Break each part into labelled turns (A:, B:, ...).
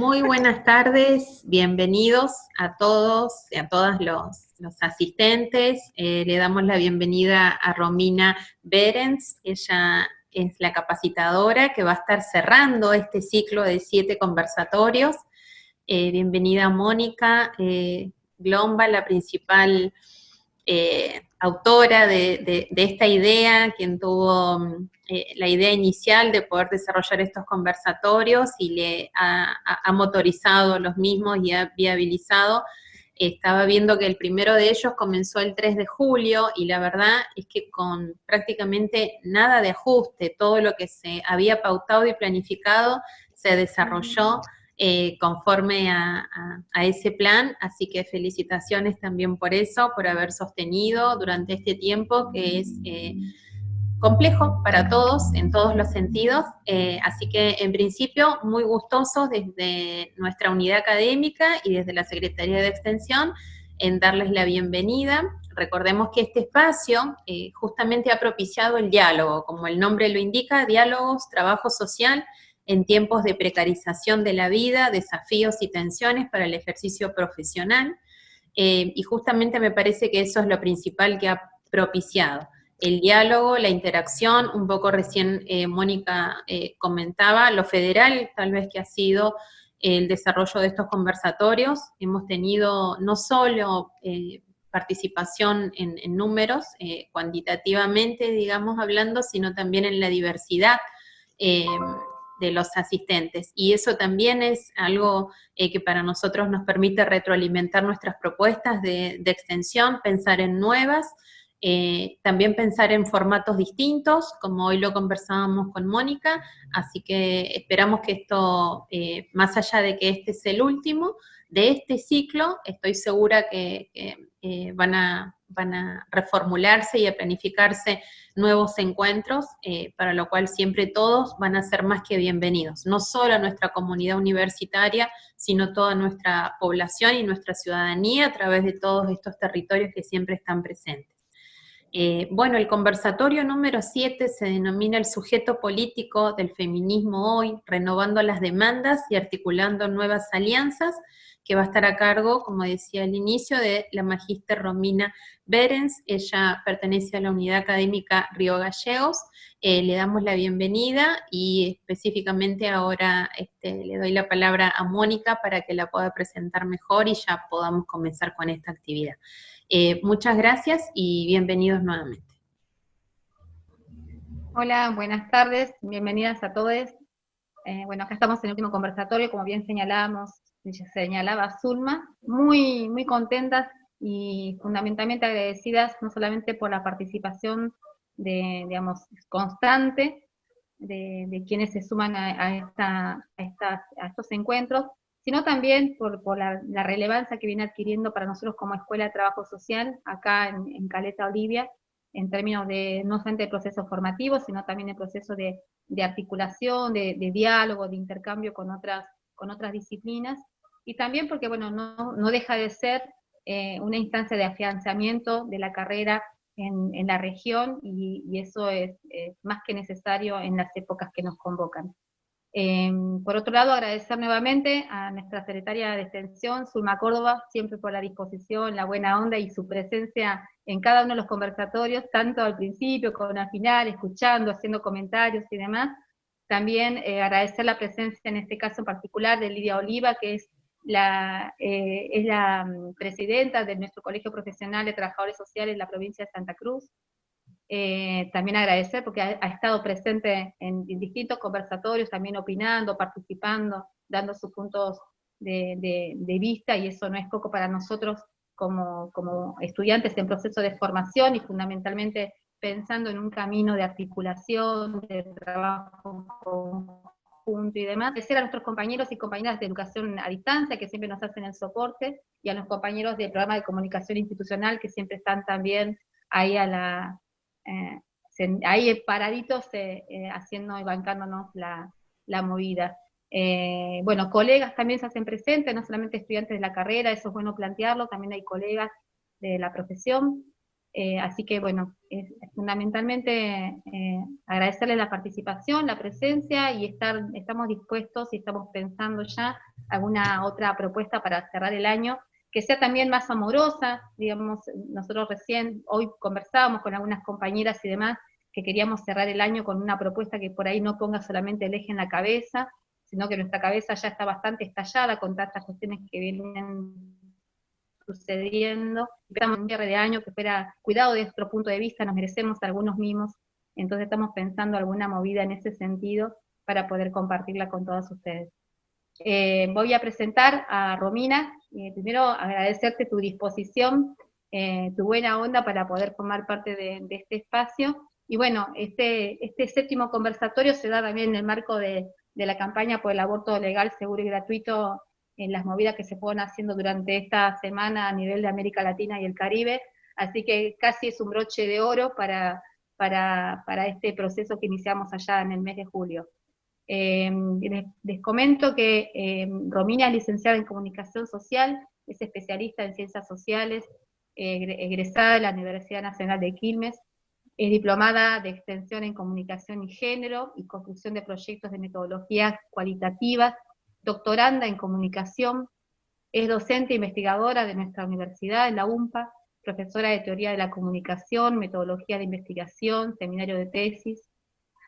A: Muy buenas tardes, bienvenidos a todos y a todas los asistentes. Le damos la bienvenida a Romina Berens. Ella es la capacitadora que va a estar cerrando este ciclo de 7 conversatorios. Bienvenida Mónica Glomba, la principal autora de esta idea, quien tuvo la idea inicial de poder desarrollar estos conversatorios y le ha motorizado los mismos y ha viabilizado. Estaba viendo que el primero de ellos comenzó el 3 de julio y la verdad es que con prácticamente nada de ajuste, todo lo que se había pautado y planificado se desarrolló conforme a ese plan, así que felicitaciones también por eso, por haber sostenido durante este tiempo que es complejo para todos, en todos los sentidos, así que en principio muy gustosos desde nuestra unidad académica y desde la Secretaría de Extensión en darles la bienvenida. Recordemos que este espacio justamente ha propiciado el diálogo, como el nombre lo indica, diálogos, trabajo social, en tiempos de precarización de la vida, desafíos y tensiones para el ejercicio profesional, y justamente me parece que eso es lo principal que ha propiciado. El diálogo, la interacción, un poco recién Mónica comentaba, lo federal tal vez que ha sido el desarrollo de estos conversatorios. Hemos tenido no solo participación en números, cuantitativamente, digamos, hablando, sino también en la diversidad de los asistentes. Y eso también es algo que para nosotros nos permite retroalimentar nuestras propuestas de extensión, pensar en nuevas, también pensar en formatos distintos, como hoy lo conversábamos con Mónica, así que esperamos que esto, más allá de que este es el último de este ciclo, estoy segura que van a reformularse y a planificarse nuevos encuentros, para lo cual siempre todos van a ser más que bienvenidos, no solo a nuestra comunidad universitaria, sino toda nuestra población y nuestra ciudadanía a través de todos estos territorios que siempre están presentes. Bueno, el conversatorio número 7 se denomina el sujeto político del feminismo hoy, renovando las demandas y articulando nuevas alianzas, que va a estar a cargo, como decía al inicio, de la magíster Romina Berens. Ella pertenece a la unidad académica Río Gallegos. Le damos la bienvenida y específicamente ahora le doy la palabra a Mónica para que la pueda presentar mejor y ya podamos comenzar con esta actividad. Muchas gracias y bienvenidos nuevamente.
B: Hola, buenas tardes, bienvenidas a todos. Bueno, acá estamos en el último conversatorio, como bien señalaba Zulma, muy contentas y fundamentalmente agradecidas, no solamente por la participación digamos, constante de quienes se suman a estos encuentros, sino también por la relevancia que viene adquiriendo para nosotros como Escuela de Trabajo Social, acá en Caleta Olivia, en términos de no solamente de procesos formativos, sino también de procesos de articulación, de diálogo, de intercambio con otras disciplinas, y también porque, bueno, no deja de ser una instancia de afianzamiento de la carrera en la región, y eso es más que necesario en las épocas que nos convocan. Por otro lado, agradecer nuevamente a nuestra secretaria de Extensión, Zulma Córdoba, siempre por la disposición, la buena onda y su presencia en cada uno de los conversatorios, tanto al principio como al final, escuchando, haciendo comentarios y demás. También agradecer la presencia, en este caso en particular, de Lidia Oliva, que es la presidenta de nuestro Colegio Profesional de Trabajadores Sociales en la provincia de Santa Cruz. También agradecer porque ha estado presente en distintos conversatorios, también opinando, participando, dando sus puntos de vista, y eso no es poco para nosotros como estudiantes en proceso de formación, y fundamentalmente pensando en un camino de articulación, de trabajo conjunto y demás. Agradecer a nuestros compañeros y compañeras de educación a distancia, que siempre nos hacen el soporte, y a los compañeros del programa de comunicación institucional, que siempre están también ahí ahí paraditos haciendo y bancándonos la movida. Bueno, colegas también se hacen presentes, no solamente estudiantes de la carrera, eso es bueno plantearlo, también hay colegas de la profesión. Así que bueno, es fundamentalmente agradecerles la participación, la presencia, y estamos dispuestos y estamos pensando ya alguna otra propuesta para cerrar el año, que sea también más amorosa. Digamos, nosotros hoy conversábamos con algunas compañeras y demás, que queríamos cerrar el año con una propuesta que por ahí no ponga solamente el eje en la cabeza, sino que nuestra cabeza ya está bastante estallada con tantas cuestiones que vienen sucediendo. Esperamos un cierre de año que fuera cuidado de nuestro punto de vista, nos merecemos algunos mimos, entonces estamos pensando alguna movida en ese sentido para poder compartirla con todos ustedes. Voy a presentar a Romina. Primero agradecerte tu disposición, tu buena onda para poder formar parte de este espacio. Y bueno, este séptimo conversatorio se da también en el marco de la campaña por el aborto legal, seguro y gratuito, en las movidas que se fueron haciendo durante esta semana a nivel de América Latina y el Caribe. Así que casi es un broche de oro para este proceso que iniciamos allá en el mes de julio. Les comento que Romina es licenciada en Comunicación Social, es especialista en Ciencias Sociales, egresada de la Universidad Nacional de Quilmes, es diplomada de Extensión en Comunicación y Género y Construcción de Proyectos de Metodologías Cualitativas, doctoranda en Comunicación, es docente e investigadora de nuestra universidad, en la UMPA, profesora de Teoría de la Comunicación, Metodología de Investigación, Seminario de Tesis.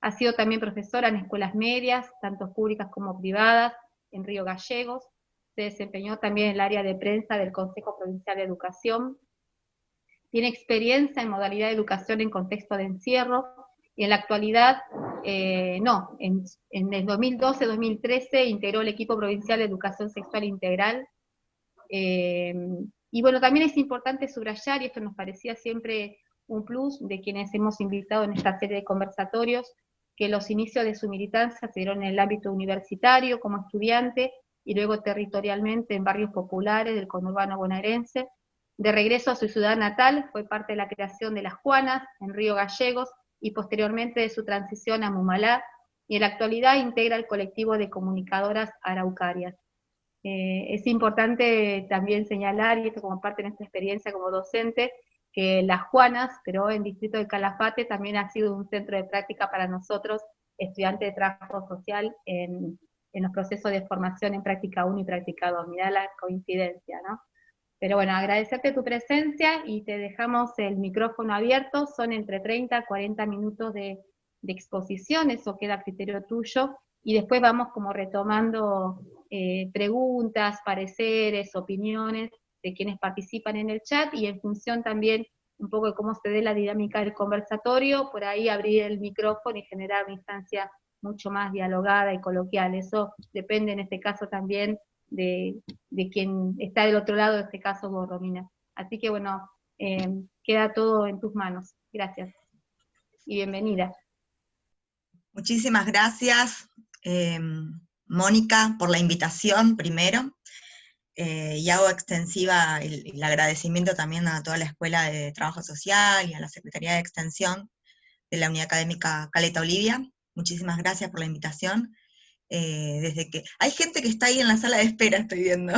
B: Ha sido también profesora en escuelas medias, tanto públicas como privadas, en Río Gallegos. Se desempeñó también en el área de prensa del Consejo Provincial de Educación. Tiene experiencia en modalidad de educación en contexto de encierro, y en la actualidad, en el 2012-2013 integró el equipo provincial de educación sexual integral. Y bueno, también es importante subrayar, y esto nos parecía siempre un plus de quienes hemos invitado en esta serie de conversatorios, que los inicios de su militancia se dieron en el ámbito universitario como estudiante, y luego territorialmente en barrios populares del conurbano bonaerense. De regreso a su ciudad natal, fue parte de la creación de Las Juanas, en Río Gallegos, y posteriormente de su transición a Mumalá, y en la actualidad integra el colectivo de comunicadoras araucarias. Es importante también señalar, y esto como parte de nuestra experiencia como docente, que Las Juanas, pero en Distrito del Calafate, también ha sido un centro de práctica para nosotros, estudiantes de trabajo social, en los procesos de formación en práctica 1 y práctica 2. Mirá la coincidencia, ¿no? Pero bueno, agradecerte tu presencia y te dejamos el micrófono abierto. Son entre 30 a 40 minutos de exposición, eso queda a criterio tuyo, y después vamos como retomando preguntas, pareceres, opiniones de quienes participan en el chat, y en función también un poco de cómo se dé la dinámica del conversatorio, por ahí abrir el micrófono y generar una instancia mucho más dialogada y coloquial. Eso depende en este caso también de quien está del otro lado, en este caso vos, Romina. Así que bueno, queda todo en tus manos. Gracias y bienvenida.
C: Muchísimas gracias, Mónica, por la invitación primero, y hago extensiva el agradecimiento también a toda la Escuela de Trabajo Social y a la Secretaría de Extensión de la Unidad Académica Caleta Olivia. Muchísimas gracias por la invitación. Desde que hay gente que está ahí en la sala de espera, estoy viendo.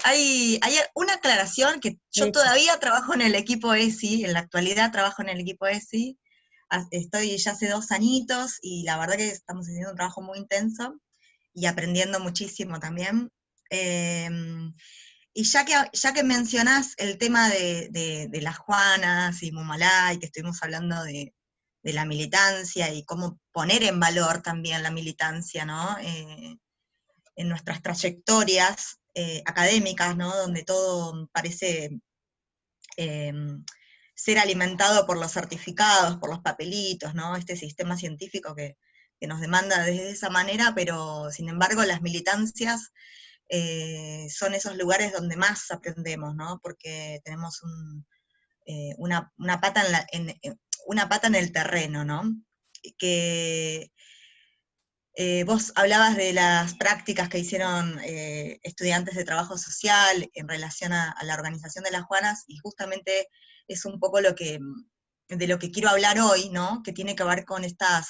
C: Hay una aclaración, que yo todavía trabajo en el equipo ESI, en la actualidad trabajo en el equipo ESI, estoy ya hace 2 añitos, y la verdad que estamos haciendo un trabajo muy intenso, y aprendiendo muchísimo también. Y ya que mencionás el tema de Las Juanas y Mumalá, y que estuvimos hablando de la militancia y cómo poner en valor también la militancia, ¿no? En nuestras trayectorias académicas, ¿no? Donde todo parece ser alimentado por los certificados, por los papelitos, ¿no? Este sistema científico que nos demanda desde esa manera, pero sin embargo las militancias son esos lugares donde más aprendemos, ¿no? Porque tenemos una pata una pata en el terreno, ¿no? Que vos hablabas de las prácticas que hicieron estudiantes de trabajo social en relación a la organización de Las Juanas, y justamente es un poco de lo que quiero hablar hoy, ¿no? Que tiene que ver con esta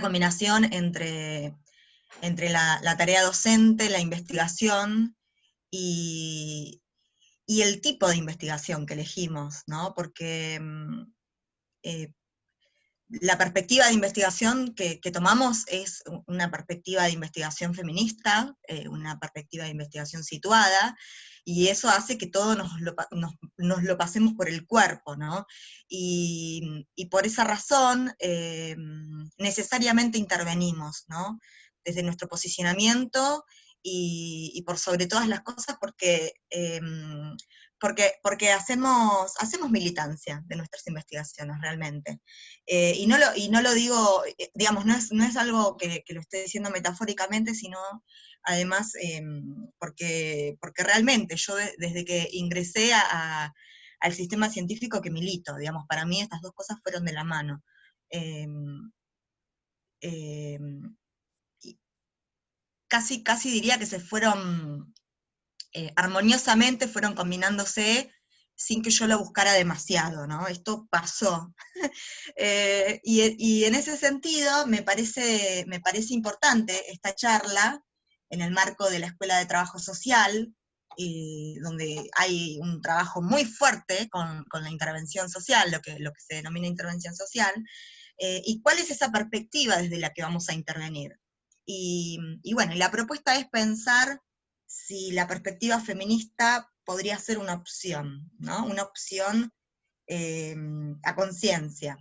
C: combinación entre la tarea docente, la investigación, y y el tipo de investigación que elegimos, ¿no? Porque la perspectiva de investigación que tomamos es una perspectiva de investigación feminista, una perspectiva de investigación situada, y eso hace que todo nos lo pasemos por el cuerpo, ¿no? Y por esa razón, necesariamente intervenimos, ¿no? Desde nuestro posicionamiento, y por sobre todas las cosas porque hacemos militancia de nuestras investigaciones realmente. Y no lo digo, digamos, no es algo que lo estoy diciendo metafóricamente, sino además porque realmente yo desde que ingresé al sistema científico que milito, digamos, para mí estas dos cosas fueron de la mano. Casi diría que se fueron, armoniosamente fueron combinándose sin que yo lo buscara demasiado, ¿no? Esto pasó. Y en ese sentido me parece importante esta charla en el marco de la Escuela de Trabajo Social, donde hay un trabajo muy fuerte con la intervención social, lo que se denomina intervención social, y cuál es esa perspectiva desde la que vamos a intervenir. Y bueno, la propuesta es pensar si la perspectiva feminista podría ser una opción, ¿no? Una opción a conciencia.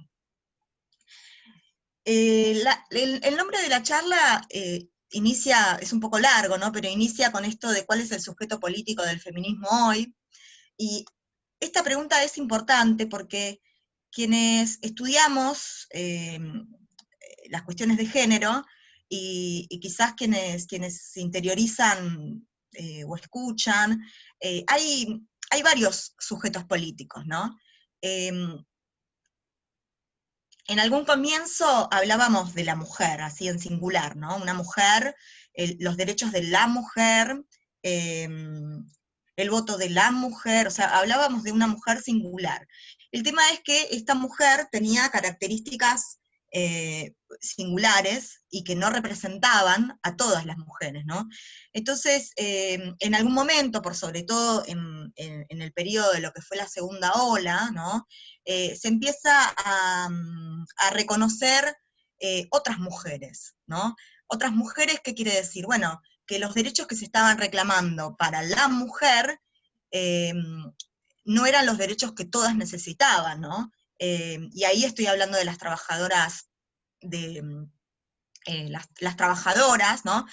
C: El nombre de la charla es un poco largo, ¿no? Pero inicia con esto de cuál es el sujeto político del feminismo hoy, y esta pregunta es importante porque quienes estudiamos las cuestiones de género, y quizás quienes se interiorizan o escuchan, hay varios sujetos políticos, ¿no? En algún comienzo hablábamos de la mujer, así en singular, ¿no? Una mujer, los derechos de la mujer, el voto de la mujer, o sea, hablábamos de una mujer singular. El tema es que esta mujer tenía características singulares y que no representaban a todas las mujeres, ¿no? Entonces, en algún momento, por sobre todo en el periodo de lo que fue la segunda ola, ¿no? Se empieza a reconocer otras mujeres, ¿no? Otras mujeres, ¿qué quiere decir? Bueno, que los derechos que se estaban reclamando para la mujer no eran los derechos que todas necesitaban, ¿no? Y ahí estoy hablando de las trabajadoras, las trabajadoras, ¿no?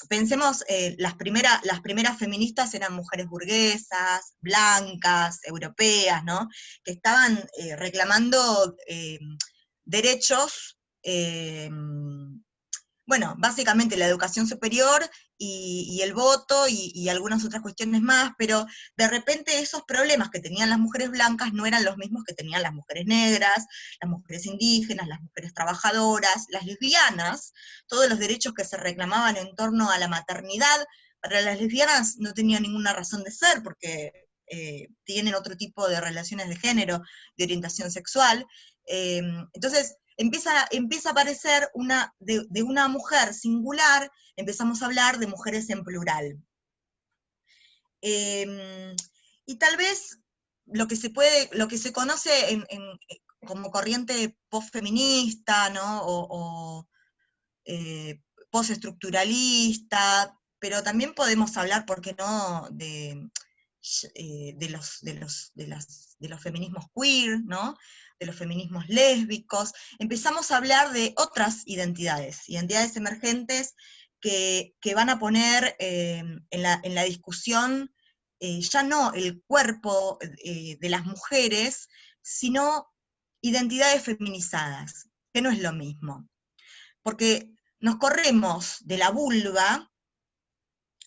C: Pensemos, las primeras feministas eran mujeres burguesas, blancas, europeas, ¿no? Que estaban reclamando derechos, bueno, básicamente la educación superior y el voto y algunas otras cuestiones más, pero de repente esos problemas que tenían las mujeres blancas no eran los mismos que tenían las mujeres negras, las mujeres indígenas, las mujeres trabajadoras, las lesbianas, todos los derechos que se reclamaban en torno a la maternidad. Para las lesbianas no tenía ninguna razón de ser, porque tienen otro tipo de relaciones de género, de orientación sexual. Entonces, empieza a aparecer de una mujer singular, empezamos a hablar de mujeres en plural. Y tal vez lo que se conoce como corriente postfeminista, ¿no? O postestructuralista, pero también podemos hablar, ¿por qué no?, de los feminismos queer, ¿no? De los feminismos lésbicos. Empezamos a hablar de otras identidades emergentes que van a poner en la discusión ya no el cuerpo de las mujeres, sino identidades feminizadas, que no es lo mismo. Porque nos corremos de la vulva,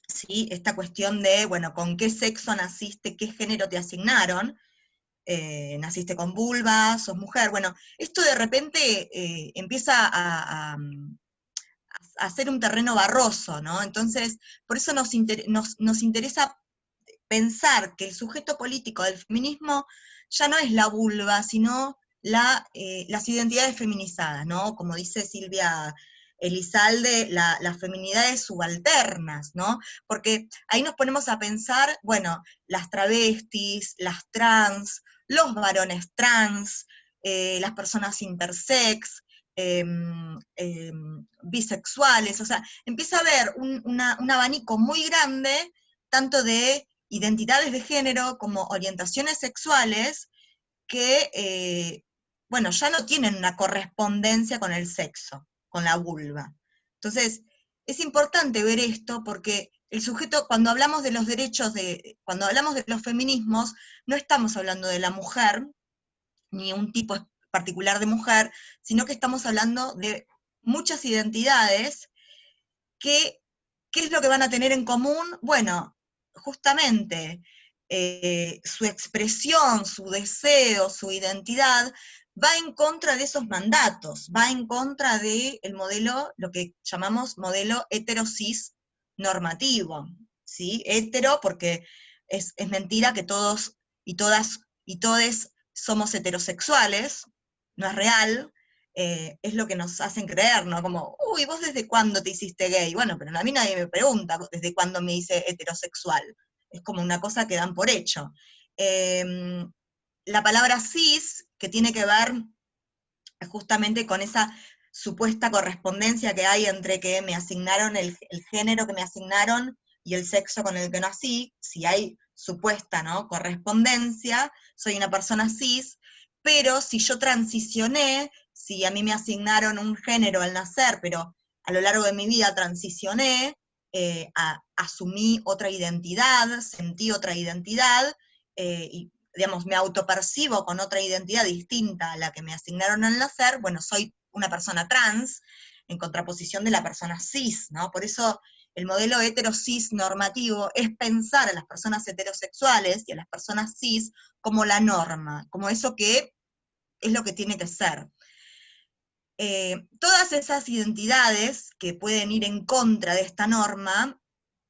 C: ¿sí? Esta cuestión de, bueno, con qué sexo naciste, qué género te asignaron, naciste con vulva, sos mujer, bueno, esto de repente empieza a ser un terreno barroso, ¿no? Entonces, por eso nos interesa pensar que el sujeto político del feminismo ya no es la vulva, sino las identidades feminizadas, ¿no? Como dice Silvia Elizalde, las feminidades subalternas, ¿no? Porque ahí nos ponemos a pensar, bueno, las travestis, las trans, los varones trans, las personas intersex, bisexuales, o sea, empieza a haber un abanico muy grande, tanto de identidades de género como orientaciones sexuales, que, bueno, ya no tienen una correspondencia con el sexo, con la vulva. Entonces, es importante ver esto porque el sujeto, cuando hablamos de los derechos, cuando hablamos de los feminismos, no estamos hablando de la mujer, ni un tipo particular de mujer, sino que estamos hablando de muchas identidades que, ¿qué es lo que van a tener en común? Bueno, justamente su expresión, su deseo, su identidad, va en contra de esos mandatos, va en contra del modelo, lo que llamamos modelo hetero-cis normativo, ¿sí? Hetero porque es mentira que todos y todas y todes somos heterosexuales, no es real, es lo que nos hacen creer, ¿no? Como, uy, ¿vos desde cuándo te hiciste gay? Bueno, pero a mí nadie me pregunta desde cuándo me hice heterosexual. Es como una cosa que dan por hecho. La palabra cis, que tiene que ver justamente con esa supuesta correspondencia que hay entre que me asignaron el género que me asignaron y el sexo con el que nací, si hay supuesta, ¿no?, correspondencia, soy una persona cis, pero si yo transicioné, si a mí me asignaron un género al nacer, pero a lo largo de mi vida transicioné, asumí otra identidad, sentí otra identidad, y digamos, me autopercibo con otra identidad distinta a la que me asignaron al nacer, bueno, soy una persona trans, en contraposición de la persona cis, ¿no? Por eso el modelo hetero-cis normativo es pensar a las personas heterosexuales y a las personas cis como la norma, como eso que es lo que tiene que ser. Todas esas identidades que pueden ir en contra de esta norma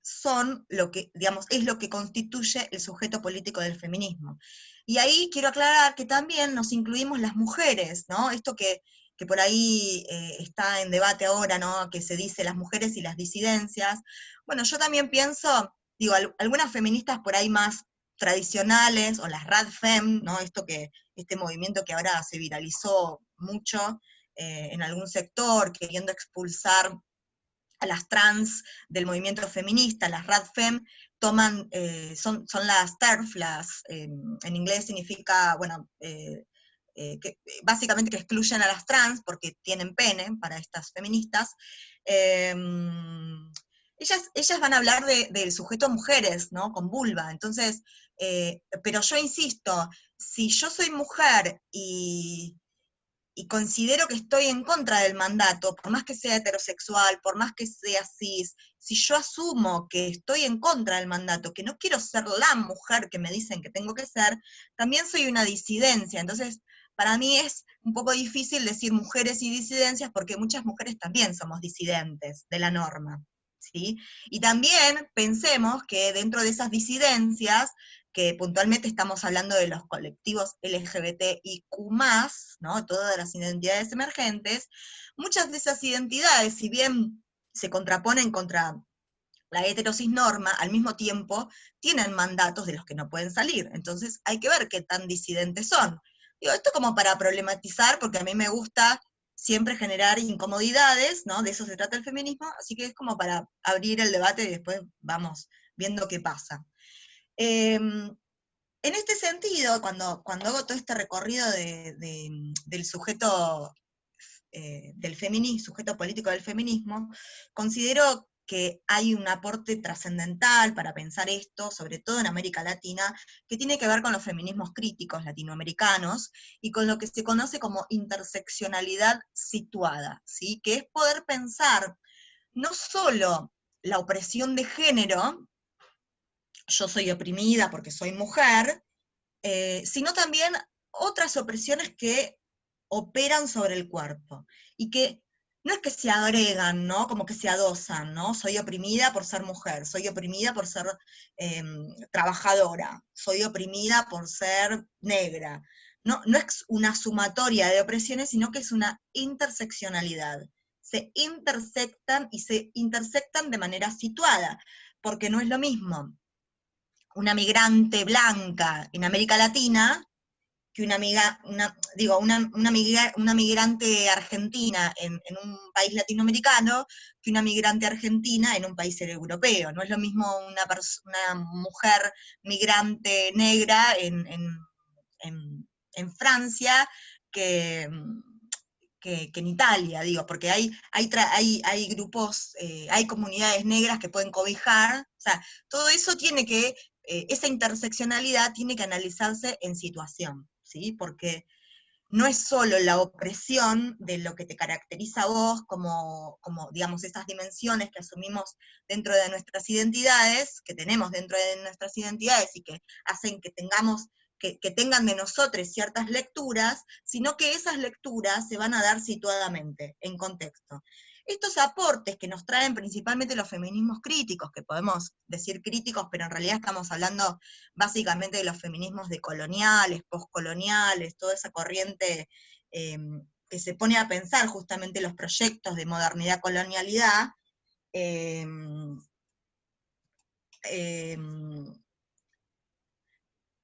C: son lo que, digamos, es lo que constituye el sujeto político del feminismo. Y ahí quiero aclarar que también nos incluimos las mujeres, ¿no? Esto que por ahí está en debate ahora, ¿no? Que se dice las mujeres y las disidencias. Bueno, yo también pienso, digo, algunas feministas por ahí más tradicionales, o las radfem, ¿no? Este movimiento que ahora se viralizó mucho en algún sector, queriendo expulsar a las trans del movimiento feminista, las radfem, toman, son las TERF, en inglés significa, bueno, que, básicamente que excluyen a las trans porque tienen pene para estas feministas. Ellas van a hablar del sujeto mujeres, ¿no? Con vulva. Entonces, pero yo insisto, si yo soy mujer y considero que estoy en contra del mandato, por más que sea heterosexual, por más que sea cis, si yo asumo que estoy en contra del mandato, que no quiero ser la mujer que me dicen que tengo que ser, también soy una disidencia. Entonces, para mí es un poco difícil decir mujeres y disidencias, porque muchas mujeres también somos disidentes de la norma, ¿sí? Y también pensemos que dentro de esas disidencias, que puntualmente estamos hablando de los colectivos LGBTIQ+, ¿no? Todas las identidades emergentes, muchas de esas identidades, si bien se contraponen contra la heterosis norma, al mismo tiempo tienen mandatos de los que no pueden salir. Entonces hay que ver qué tan disidentes son. Digo, esto como para problematizar, porque a mí me gusta siempre generar incomodidades, ¿no? De eso se trata el feminismo, así que es como para abrir el debate y después vamos viendo qué pasa. En este sentido, cuando hago todo este recorrido del sujeto del feminismo, sujeto político del feminismo, considero que hay un aporte trascendental para pensar esto, sobre todo en América Latina, que tiene que ver con los feminismos críticos latinoamericanos y con lo que se conoce como interseccionalidad situada, ¿sí? Que es poder pensar no solo la opresión de género, yo soy oprimida porque soy mujer, sino también otras opresiones que operan sobre el cuerpo, y que no es que se agregan, ¿no? Como que se adosan, ¿no? Soy oprimida por ser mujer, soy oprimida por ser trabajadora, soy oprimida por ser negra. No es una sumatoria de opresiones, sino que es una interseccionalidad, se intersectan y se intersectan de manera situada, porque no es lo mismo una migrante blanca en América Latina que una migrante argentina en un país latinoamericano que una migrante argentina en un país europeo. No es lo mismo una mujer migrante negra en Francia que en Italia, digo, porque hay grupos, hay comunidades negras que pueden cobijar, o sea, todo eso tiene que, esa interseccionalidad tiene que analizarse en situación, ¿sí? Porque no es solo la opresión de lo que te caracteriza a vos, como digamos, esas dimensiones que asumimos dentro de nuestras identidades, que tenemos dentro de nuestras identidades y que hacen que tengamos que tengan de nosotros ciertas lecturas, sino que esas lecturas se van a dar situadamente, en contexto. Estos aportes que nos traen principalmente los feminismos críticos, que podemos decir críticos, pero en realidad estamos hablando básicamente de los feminismos decoloniales, postcoloniales, toda esa corriente que se pone a pensar justamente los proyectos de modernidad-colonialidad,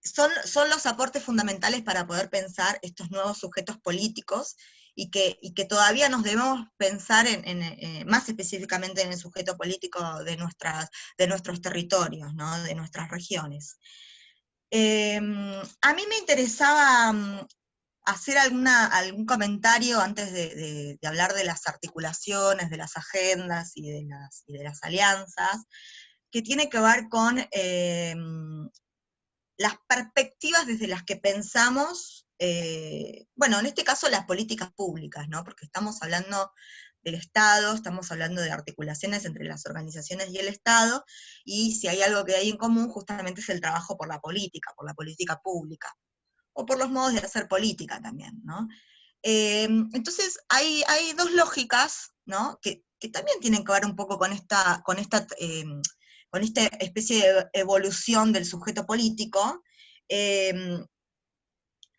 C: son los aportes fundamentales para poder pensar estos nuevos sujetos políticos y que todavía nos debemos pensar más específicamente en el sujeto político de nuestros territorios, ¿no? De nuestras regiones. A mí me interesaba hacer algún comentario antes de hablar de las articulaciones, de las agendas y de las alianzas, que tiene que ver con las perspectivas desde las que pensamos, bueno, en este caso las políticas públicas, ¿no? Porque estamos hablando del Estado, estamos hablando de articulaciones entre las organizaciones y el Estado, y si hay algo que hay en común, justamente es el trabajo por la política pública, o por los modos de hacer política también, ¿no? Entonces, hay dos lógicas, ¿no? Que también tienen que ver un poco con esta especie de evolución del sujeto político.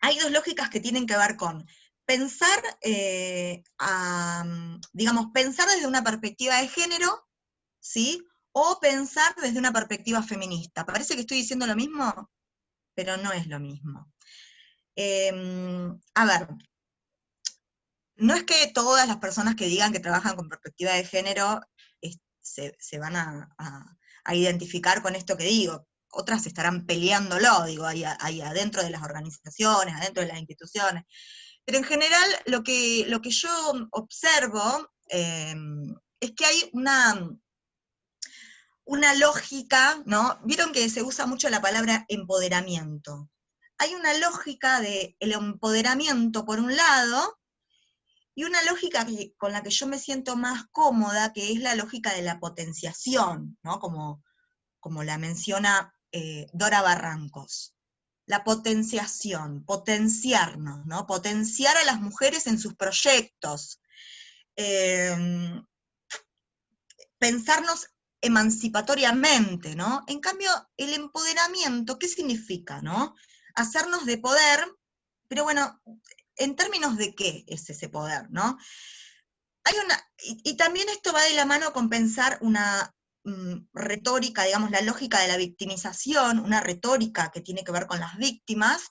C: Hay dos lógicas que tienen que ver con pensar, digamos, pensar desde una perspectiva de género, ¿sí? O pensar desde una perspectiva feminista. Parece que estoy diciendo lo mismo, pero no es lo mismo. A ver, no es que todas las personas que digan que trabajan con perspectiva de género se van a identificar con esto que digo. Otras estarán peleándolo, digo, ahí adentro de las organizaciones, adentro de las instituciones. Pero en general, lo que yo observo es que hay una lógica, ¿no? Vieron que se usa mucho la palabra empoderamiento. Hay una lógica del empoderamiento por un lado, y una lógica con la que yo me siento más cómoda, que es la lógica de la potenciación, ¿no? Como la menciona Dora Barrancos. La potenciación, potenciarnos, ¿no? Potenciar a las mujeres en sus proyectos, pensarnos emancipatoriamente, ¿no? En cambio, el empoderamiento, ¿qué significa, no? Hacernos de poder, pero bueno, ¿en términos de qué es ese poder, no? Y también esto va de la mano con pensar una retórica, digamos, la lógica de la victimización, una retórica que tiene que ver con las víctimas,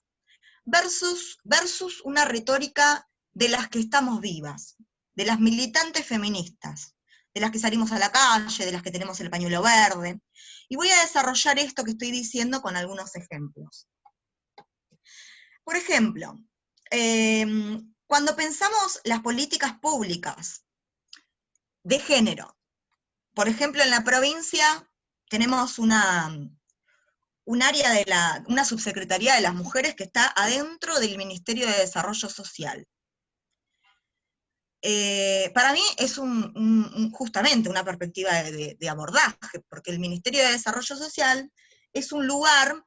C: versus una retórica de las que estamos vivas, de las militantes feministas, de las que salimos a la calle, de las que tenemos el pañuelo verde. Y voy a desarrollar esto que estoy diciendo con algunos ejemplos. Por ejemplo, cuando pensamos las políticas públicas de género, por ejemplo, en la provincia tenemos un área una subsecretaría de las mujeres que está adentro del Ministerio de Desarrollo Social. Para mí es justamente una perspectiva de abordaje, porque el Ministerio de Desarrollo Social es un lugar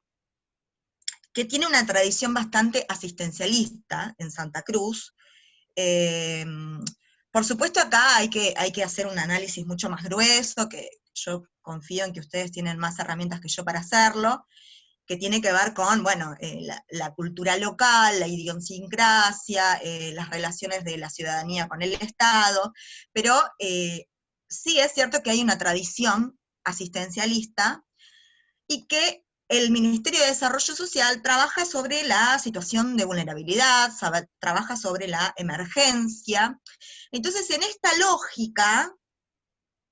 C: que tiene una tradición bastante asistencialista en Santa Cruz. Por supuesto acá hay que hacer un análisis mucho más grueso, que yo confío en que ustedes tienen más herramientas que yo para hacerlo, que tiene que ver con, bueno, la cultura local, la idiosincrasia, las relaciones de la ciudadanía con el Estado, pero sí es cierto que hay una tradición asistencialista y que el Ministerio de Desarrollo Social trabaja sobre la situación de vulnerabilidad, trabaja sobre la emergencia. Entonces, en esta lógica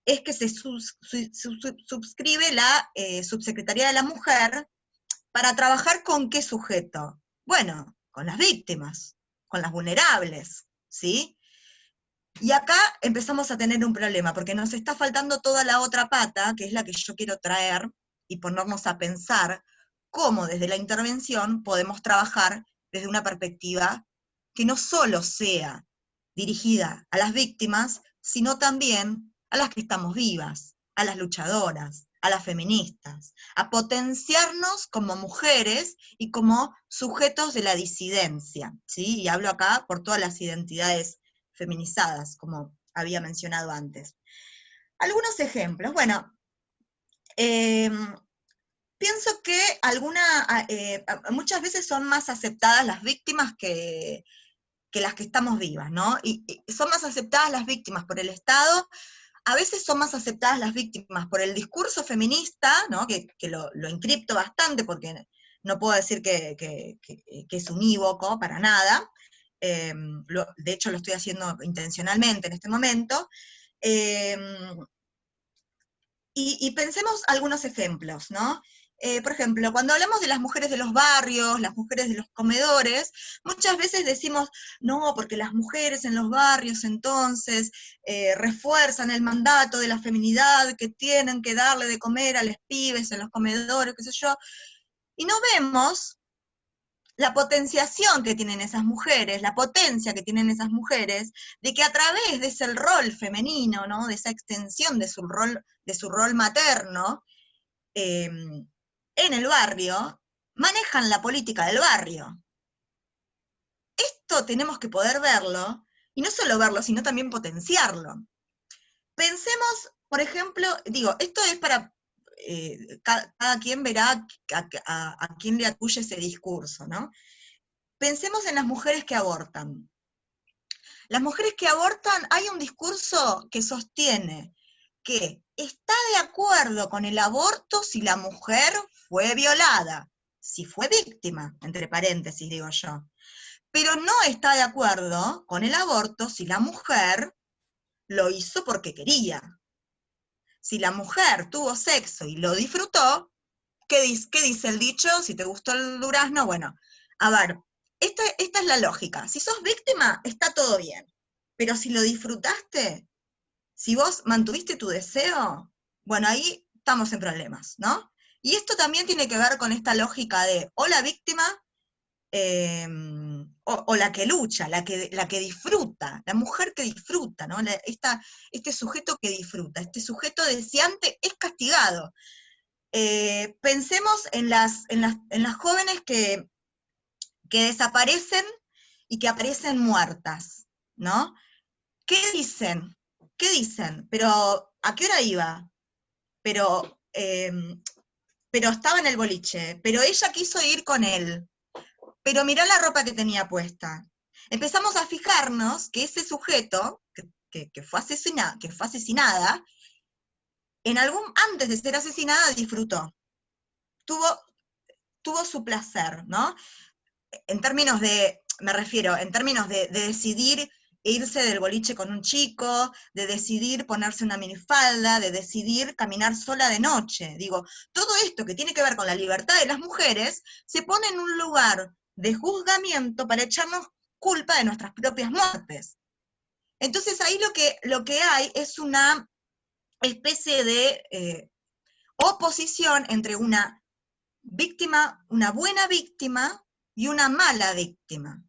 C: es que se suscribe la Subsecretaría de la Mujer para trabajar con qué sujeto. Bueno, con las víctimas, con las vulnerables, ¿sí? Y acá empezamos a tener un problema, porque nos está faltando toda la otra pata, que es la que yo quiero traer, y ponernos a pensar cómo desde la intervención podemos trabajar desde una perspectiva que no solo sea dirigida a las víctimas, sino también a las que estamos vivas, a las luchadoras, a las feministas, a potenciarnos como mujeres y como sujetos de la disidencia, ¿sí? Y hablo acá por todas las identidades feminizadas, como había mencionado antes. Algunos ejemplos. Bueno, pienso que muchas veces son más aceptadas las víctimas que las que estamos vivas, ¿no? Y son más aceptadas las víctimas por el Estado, a veces son más aceptadas las víctimas por el discurso feminista, ¿no? Que lo encripto bastante porque no puedo decir que es unívoco para nada, de hecho lo estoy haciendo intencionalmente en este momento, y pensemos algunos ejemplos, ¿no? Por ejemplo, cuando hablamos de las mujeres de los barrios, las mujeres de los comedores, muchas veces decimos, no, porque las mujeres en los barrios entonces refuerzan el mandato de la feminidad, que tienen que darle de comer a los pibes en los comedores, qué sé yo, y no vemos la potenciación que tienen esas mujeres, la potencia que tienen esas mujeres, de que a través de ese rol femenino, ¿no? De esa extensión de su rol materno, en el barrio, manejan la política del barrio. Esto tenemos que poder verlo, y no solo verlo, sino también potenciarlo. Pensemos, por ejemplo, digo, esto es para, cada quien verá a quién le acuye ese discurso, ¿no? Pensemos en las mujeres que abortan. Las mujeres que abortan, hay un discurso que sostiene que está de acuerdo con el aborto si la mujer fue violada, si fue víctima, entre paréntesis digo yo, pero no está de acuerdo con el aborto si la mujer lo hizo porque quería. Si la mujer tuvo sexo y lo disfrutó, ¿qué dice el dicho? Si te gustó el durazno, bueno, a ver, esta es la lógica. Si sos víctima, está todo bien, pero si lo disfrutaste, si vos mantuviste tu deseo, bueno, ahí estamos en problemas, ¿no? Y esto también tiene que ver con esta lógica de o la víctima o la que lucha, la que disfruta, la mujer que disfruta, ¿no? Este sujeto que disfruta, este sujeto deseante es castigado. Pensemos en las jóvenes que desaparecen y que aparecen muertas, ¿no? ¿Qué dicen? ¿Qué dicen? Pero, ¿a qué hora iba? Pero estaba en el boliche, pero ella quiso ir con él, pero mirá la ropa que tenía puesta. Empezamos a fijarnos que ese sujeto, que fue asesinada, antes de ser asesinada disfrutó, tuvo su placer, ¿no? En términos de decidir irse del boliche con un chico, de decidir ponerse una minifalda, de decidir caminar sola de noche. Digo, todo esto que tiene que ver con la libertad de las mujeres, se pone en un lugar de juzgamiento para echarnos culpa de nuestras propias muertes. Entonces ahí lo que hay es una especie de oposición entre una víctima, una buena víctima y una mala víctima.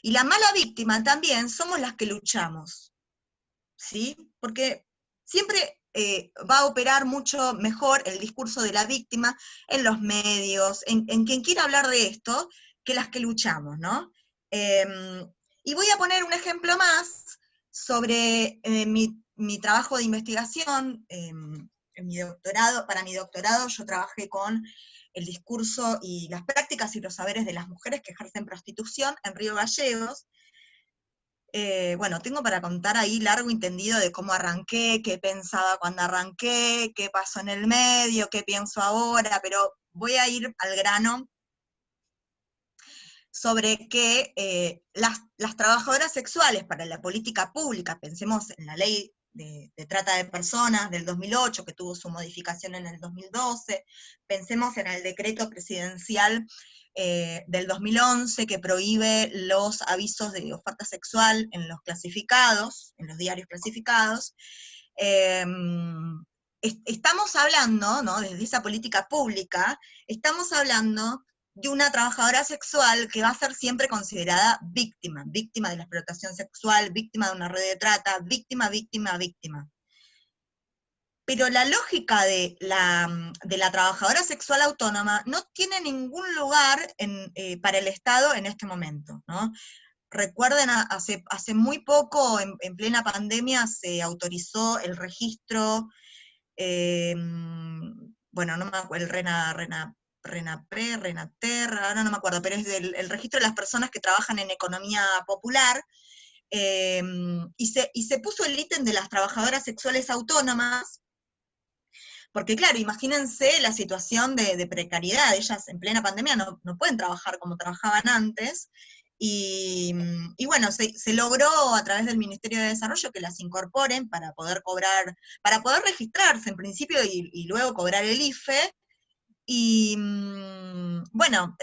C: Y la mala víctima también somos las que luchamos, ¿sí? Porque siempre va a operar mucho mejor el discurso de la víctima en los medios, en quien quiera hablar de esto, que las que luchamos, ¿no? Y voy a poner un ejemplo más sobre mi trabajo de investigación. En mi doctorado, para mi doctorado yo trabajé con el discurso y las prácticas y los saberes de las mujeres que ejercen prostitución en Río Gallegos. Bueno, tengo para contar ahí largo y tendido de cómo arranqué, qué pensaba cuando arranqué, qué pasó en el medio, qué pienso ahora, pero voy a ir al grano sobre que las trabajadoras sexuales para la política pública, pensemos en la ley de trata de personas del 2008, que tuvo su modificación en el 2012, pensemos en el decreto presidencial del 2011, que prohíbe los avisos de oferta sexual en los clasificados, en los diarios clasificados. Estamos hablando, ¿no?, desde esa política pública, estamos hablando de una trabajadora sexual que va a ser siempre considerada víctima, víctima de la explotación sexual, víctima de una red de trata, víctima, víctima, víctima. Pero la lógica de la trabajadora sexual autónoma no tiene ningún lugar para el Estado en este momento, ¿no? Recuerden, hace muy poco, en plena pandemia, se autorizó el registro, bueno, no me acuerdo, Renater, ahora no me acuerdo, pero es el registro de las personas que trabajan en economía popular, y se puso el ítem de las trabajadoras sexuales autónomas, porque claro, imagínense la situación de precariedad, ellas en plena pandemia no pueden trabajar como trabajaban antes, y bueno, se logró a través del Ministerio de Desarrollo que las incorporen para poder cobrar, para poder registrarse en principio y luego cobrar el IFE, y bueno,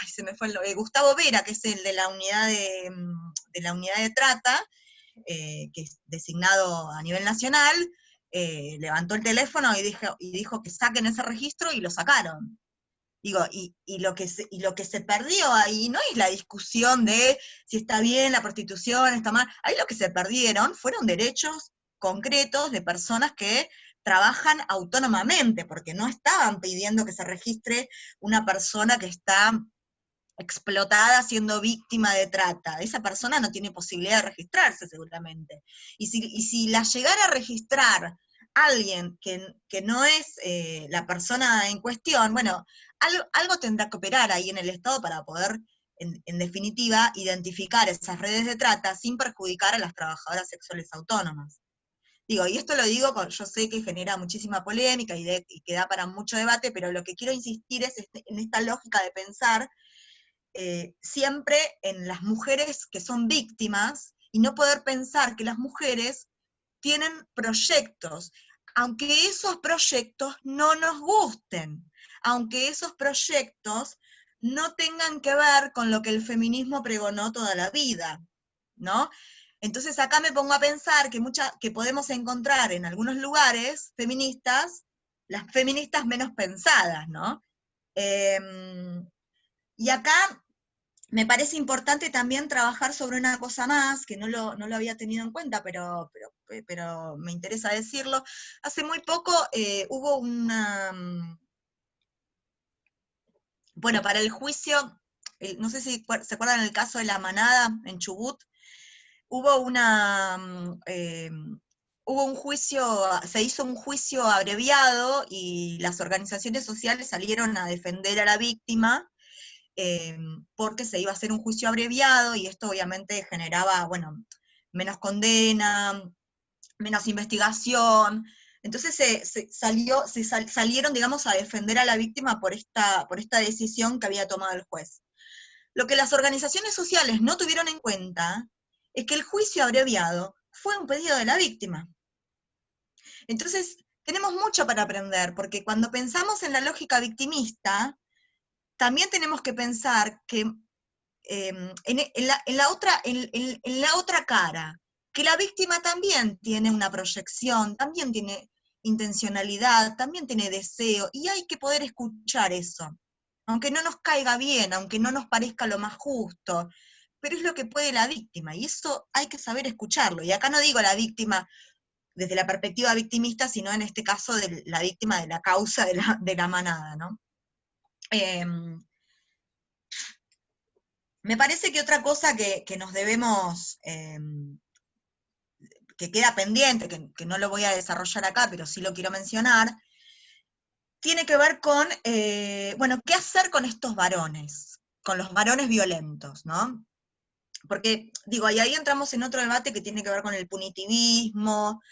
C: se me fue Gustavo Vera, que es el de la unidad de trata, que es designado a nivel nacional, levantó el teléfono y dijo que saquen ese registro, y lo sacaron. Digo, y lo que se perdió ahí no es la discusión de si está bien la prostitución, está mal. Ahí lo que se perdieron fueron derechos concretos de personas que trabajan autónomamente, porque no estaban pidiendo que se registre una persona que está explotada siendo víctima de trata. Esa persona no tiene posibilidad de registrarse seguramente. Y si la llegara a registrar alguien que no es la persona en cuestión, bueno, algo tendrá que operar ahí en el Estado para poder, en definitiva, identificar esas redes de trata sin perjudicar a las trabajadoras sexuales autónomas. Digo, y esto lo digo, yo sé que genera muchísima polémica y que da para mucho debate, pero lo que quiero insistir es en esta lógica de pensar siempre en las mujeres que son víctimas, y no poder pensar que las mujeres tienen proyectos, aunque esos proyectos no nos gusten, aunque esos proyectos no tengan que ver con lo que el feminismo pregonó toda la vida, ¿no? Entonces acá me pongo a pensar que podemos encontrar en algunos lugares feministas, las feministas menos pensadas, ¿no? Y acá me parece importante también trabajar sobre una cosa más, que no lo había tenido en cuenta, pero me interesa decirlo. Hace muy poco hubo bueno, para el juicio, no sé si se acuerdan el caso de La Manada en Chubut, hubo un juicio, se hizo un juicio abreviado, y las organizaciones sociales salieron a defender a la víctima, porque se iba a hacer un juicio abreviado, y esto obviamente generaba, bueno, menos condena, menos investigación. Entonces salieron, digamos, a defender a la víctima por esta decisión que había tomado el juez. Lo que las organizaciones sociales no tuvieron en cuenta es que el juicio abreviado fue un pedido de la víctima. Entonces, tenemos mucho para aprender, porque cuando pensamos en la lógica victimista, también tenemos que pensar que en la otra cara, que la víctima también tiene una proyección, también tiene intencionalidad, también tiene deseo, y hay que poder escuchar eso, aunque no nos caiga bien, aunque no nos parezca lo más justo, pero es lo que puede la víctima, y eso hay que saber escucharlo. Y acá no digo la víctima desde la perspectiva victimista, sino en este caso de la víctima de la causa de la manada, ¿no? Me parece que otra cosa que nos debemos, que queda pendiente, que no lo voy a desarrollar acá, pero sí lo quiero mencionar, tiene que ver con, bueno, ¿qué hacer con estos varones? Con los varones violentos, ¿no? Porque, digo, y ahí entramos en otro debate que tiene que ver con el punitivismo.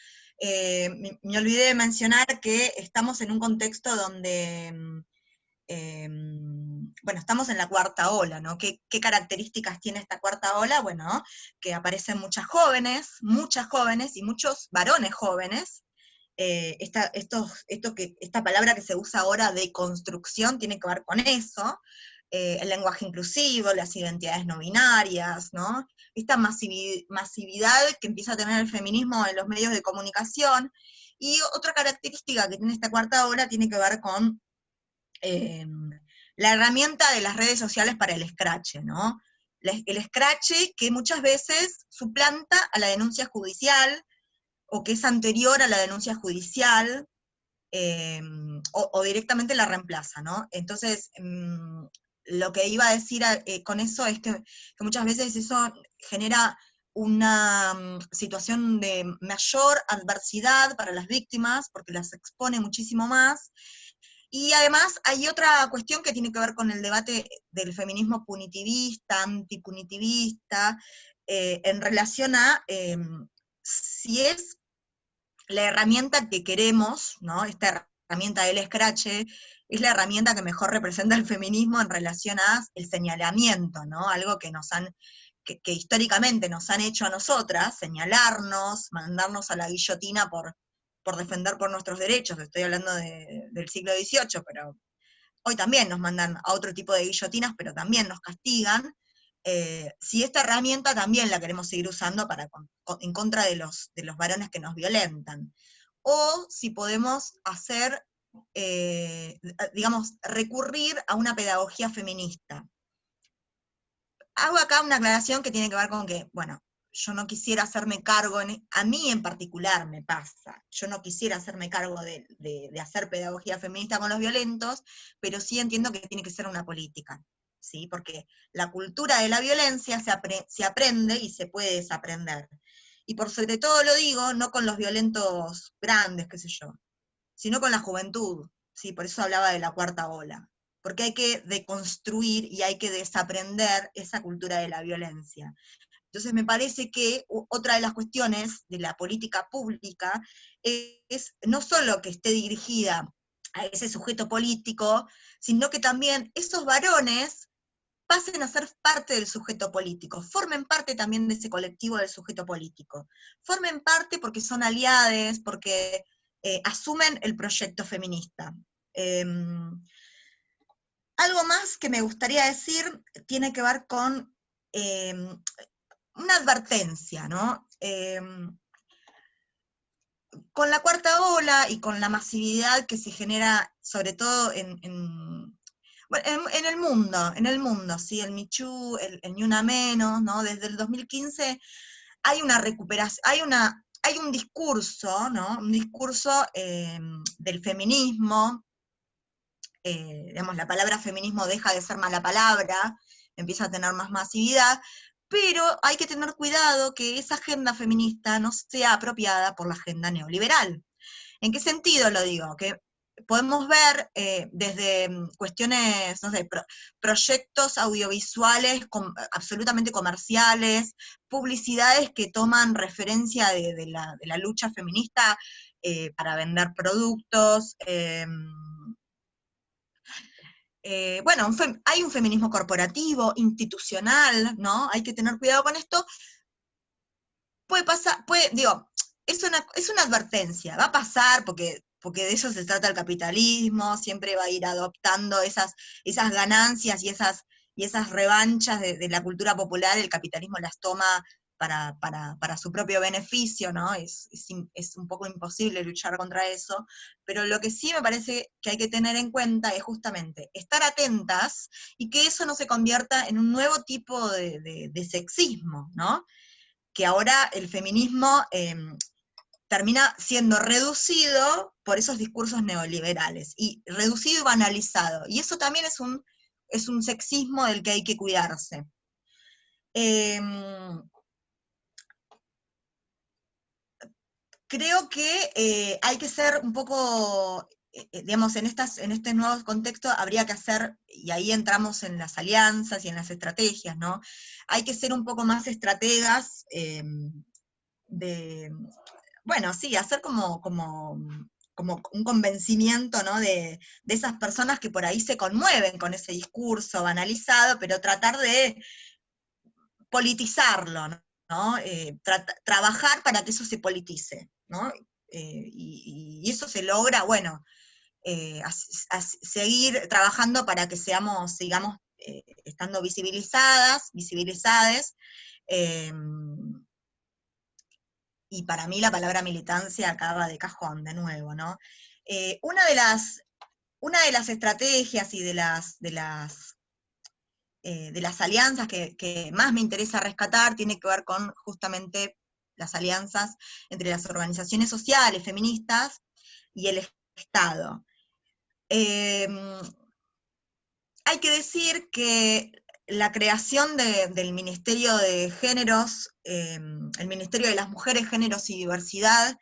C: Me olvidé de mencionar que estamos en un contexto donde, bueno, estamos en la cuarta ola, ¿no? ¿Qué características tiene esta cuarta ola? Bueno, que aparecen muchas jóvenes y muchos varones jóvenes. Esta palabra que se usa ahora de construcción tiene que ver con eso, el lenguaje inclusivo, las identidades no binarias, ¿no? Esta masividad que empieza a tener el feminismo en los medios de comunicación. Y otra característica que tiene esta cuarta ola tiene que ver con la herramienta de las redes sociales para el escrache, ¿no? El escrache que muchas veces suplanta a la denuncia judicial, o que es anterior a la denuncia judicial, o directamente la reemplaza, ¿no? Entonces, lo que iba a decir con eso es que muchas veces eso genera una situación de mayor adversidad para las víctimas, porque las expone muchísimo más. Y además hay otra cuestión que tiene que ver con el debate del feminismo punitivista, antipunitivista, en relación a si es la herramienta que queremos, ¿no? Esta herramienta del escrache, es la herramienta que mejor representa el feminismo en relación a el señalamiento, ¿no? Algo que que históricamente nos han hecho a nosotras, señalarnos, mandarnos a la guillotina por defender por nuestros derechos. Estoy hablando del siglo XVIII, pero hoy también nos mandan a otro tipo de guillotinas, pero también nos castigan. Si esta herramienta también la queremos seguir usando en contra de los varones que nos violentan, o si podemos hacer, digamos, recurrir a una pedagogía feminista. Hago acá una aclaración que tiene que ver con que, bueno, yo no quisiera hacerme cargo, a mí en particular me pasa, yo no quisiera hacerme cargo de hacer pedagogía feminista con los violentos, pero sí entiendo que tiene que ser una política, ¿sí? Porque la cultura de la violencia se aprende y se puede desaprender. Y por sobre todo lo digo, no con los violentos grandes, qué sé yo, sino con la juventud, ¿sí? Por eso hablaba de la cuarta ola, porque hay que deconstruir y hay que desaprender esa cultura de la violencia. Entonces me parece que otra de las cuestiones de la política pública es no solo que esté dirigida a ese sujeto político, sino que también esos varones pasen a ser parte del sujeto político, formen parte también de ese colectivo del sujeto político, formen parte porque son aliades, porque asumen el proyecto feminista. Algo más que me gustaría decir tiene que ver con una advertencia, ¿no? Con la cuarta ola y con la masividad que se genera, sobre todo bueno, en el mundo, ¿sí? El Me Too, el Ni Una Menos, ¿no? Desde el 2015 hay una recuperación, hay un discurso, ¿no? Un discurso del feminismo, digamos, la palabra feminismo deja de ser mala palabra, empieza a tener más masividad, pero hay que tener cuidado que esa agenda feminista no sea apropiada por la agenda neoliberal. ¿En qué sentido lo digo? Que podemos ver desde cuestiones, no sé, proyectos audiovisuales absolutamente comerciales, publicidades que toman referencia de la lucha feminista para vender productos, bueno, hay un feminismo corporativo, institucional, ¿no? Hay que tener cuidado con esto. Puede pasar, digo, es una advertencia, va a pasar porque de eso se trata el capitalismo, siempre va a ir adoptando esas ganancias y esas revanchas de la cultura popular, el capitalismo las toma para su propio beneficio, ¿no? Es un poco imposible luchar contra eso, pero lo que sí me parece que hay que tener en cuenta es justamente estar atentas y que eso no se convierta en un nuevo tipo de sexismo, ¿no? Que ahora el feminismo termina siendo reducido por esos discursos neoliberales, y reducido y banalizado, y eso también es un sexismo del que hay que cuidarse. Creo que hay que ser un poco digamos, en este nuevo contexto habría que hacer, y ahí entramos en las alianzas y en las estrategias, ¿no? Hay que ser un poco más estrategas bueno, sí, hacer como un convencimiento, ¿no? De esas personas que por ahí se conmueven con ese discurso banalizado, pero tratar de politizarlo, ¿no? Trabajar para que eso se politice, ¿no? Y eso se logra, bueno, seguir trabajando para que sigamos estando visibilizades, y para mí la palabra militancia acaba de cajón, de nuevo, ¿no? Una de las estrategias y de las alianzas que más me interesa rescatar tiene que ver con justamente las alianzas entre las organizaciones sociales, feministas, y el Estado. Hay que decir que la creación del Ministerio de Géneros, el Ministerio de las Mujeres, Géneros y Diversidad,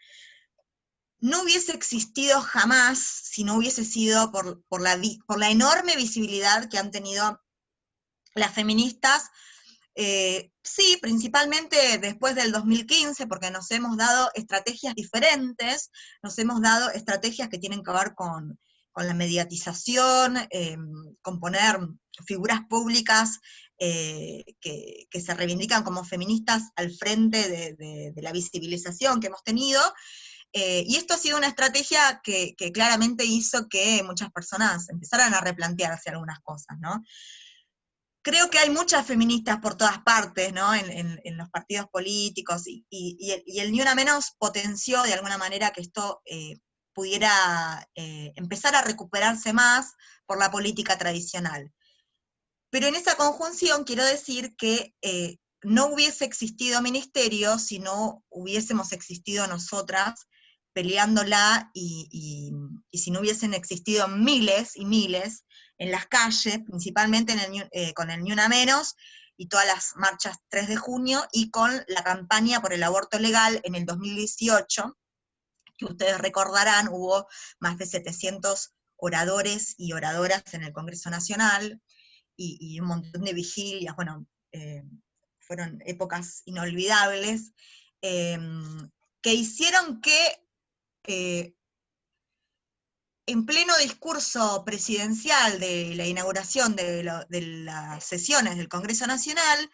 C: no hubiese existido jamás si no hubiese sido por la enorme visibilidad que han tenido las feministas, sí, principalmente después del 2015, porque nos hemos dado estrategias diferentes, nos hemos dado estrategias que tienen que ver con la mediatización, con poner figuras públicas que se reivindican como feministas al frente de la visibilización que hemos tenido, y esto ha sido una estrategia que claramente hizo que muchas personas empezaran a replantearse algunas cosas, ¿no? Creo que hay muchas feministas por todas partes, ¿no? En los partidos políticos, y el Ni Una Menos potenció de alguna manera que esto pudiera empezar a recuperarse más por la política tradicional. Pero en esa conjunción quiero decir que no hubiese existido ministerio si no hubiésemos existido nosotras peleándola, y si no hubiesen existido miles y miles en las calles, principalmente con el Ni Una Menos, y todas las marchas 3 de junio, y con la campaña por el aborto legal en el 2018, que ustedes recordarán, hubo más de 700 oradores y oradoras en el Congreso Nacional, y un montón de vigilias, bueno, fueron épocas inolvidables, que hicieron que en pleno discurso presidencial de la inauguración de las sesiones del Congreso Nacional,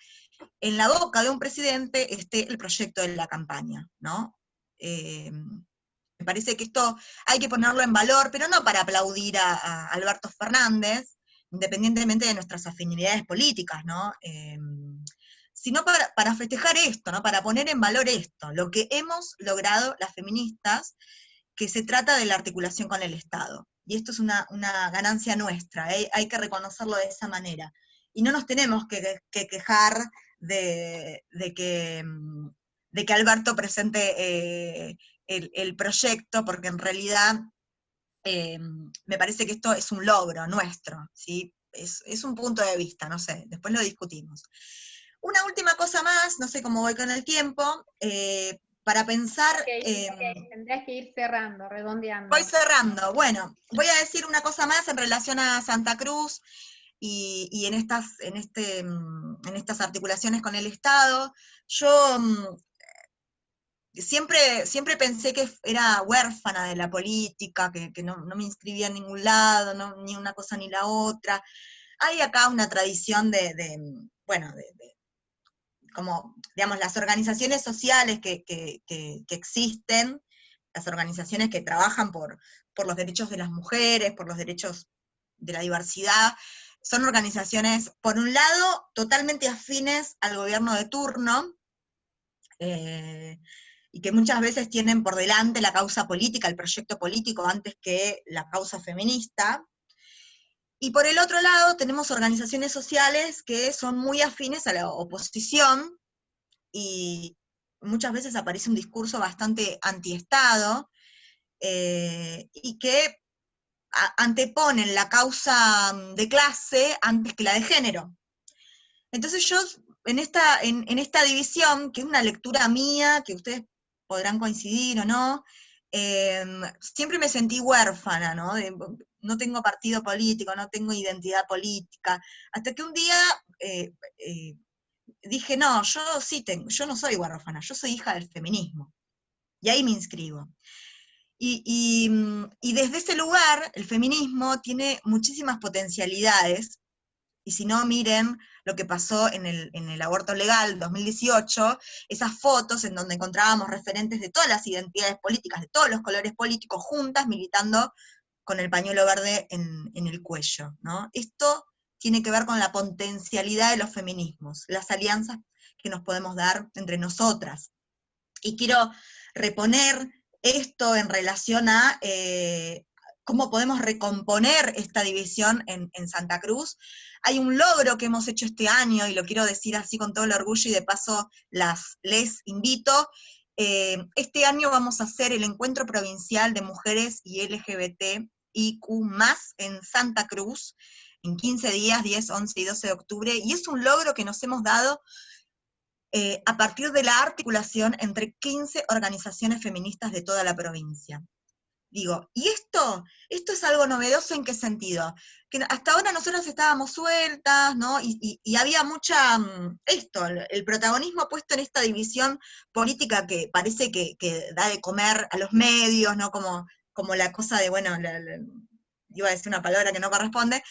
C: en la boca de un presidente esté el proyecto de la campaña, ¿no? Me parece que esto hay que ponerlo en valor, pero no para aplaudir a Alberto Fernández, independientemente de nuestras afinidades políticas, ¿no? Sino para festejar esto, ¿no? Para poner en valor esto, lo que hemos logrado las feministas, que se trata de la articulación con el Estado. Y esto es una ganancia nuestra, hay que reconocerlo de esa manera. Y no nos tenemos que quejar de que Alberto presente el proyecto, porque en realidad me parece que esto es un logro nuestro, ¿sí? Es un punto de vista, no sé, después lo discutimos. Una última cosa más, no sé cómo voy con el tiempo, para pensar...
B: Tendrás que ir cerrando, redondeando.
C: Voy cerrando. Bueno, voy a decir una cosa más en relación a Santa Cruz y en estas articulaciones con el Estado. Yo siempre pensé que era huérfana de la política, que no me inscribía en ningún lado, ni una cosa ni la otra. Hay acá una tradición como, digamos, las organizaciones sociales que existen, las organizaciones que trabajan por los derechos de las mujeres, por los derechos de la diversidad, son organizaciones, por un lado, totalmente afines al gobierno de turno, y que muchas veces tienen por delante la causa política, el proyecto político, antes que la causa feminista. Y por el otro lado tenemos organizaciones sociales que son muy afines a la oposición, y muchas veces aparece un discurso bastante antiestado, y que anteponen la causa de clase antes que la de género. Entonces yo, en esta división, que es una lectura mía, que ustedes podrán coincidir o no, siempre me sentí huérfana, ¿no? No tengo partido político, no tengo identidad política, hasta que un día dije, no, yo no soy huérfana, yo soy hija del feminismo, y ahí me inscribo. Y desde ese lugar, el feminismo tiene muchísimas potencialidades, y si no, miren lo que pasó en el aborto legal 2018, esas fotos en donde encontrábamos referentes de todas las identidades políticas, de todos los colores políticos, juntas, militando con el pañuelo verde en el cuello, ¿no? Esto tiene que ver con la potencialidad de los feminismos, las alianzas que nos podemos dar entre nosotras. Y quiero reponer esto en relación a cómo podemos recomponer esta división en Santa Cruz. Hay un logro que hemos hecho este año, y lo quiero decir así con todo el orgullo, y de paso les invito. Este año vamos a hacer el Encuentro Provincial de Mujeres y LGBTIQ+, en Santa Cruz, en 15 días, 10, 11 y 12 de octubre, y es un logro que nos hemos dado a partir de la articulación entre 15 organizaciones feministas de toda la provincia. Digo, ¿y esto es algo novedoso en qué sentido? Que hasta ahora nosotras estábamos sueltas, ¿no? Y había mucha, el protagonismo puesto en esta división política que parece que da de comer a los medios, ¿no? Como la cosa de, bueno, iba a decir una palabra que no corresponde,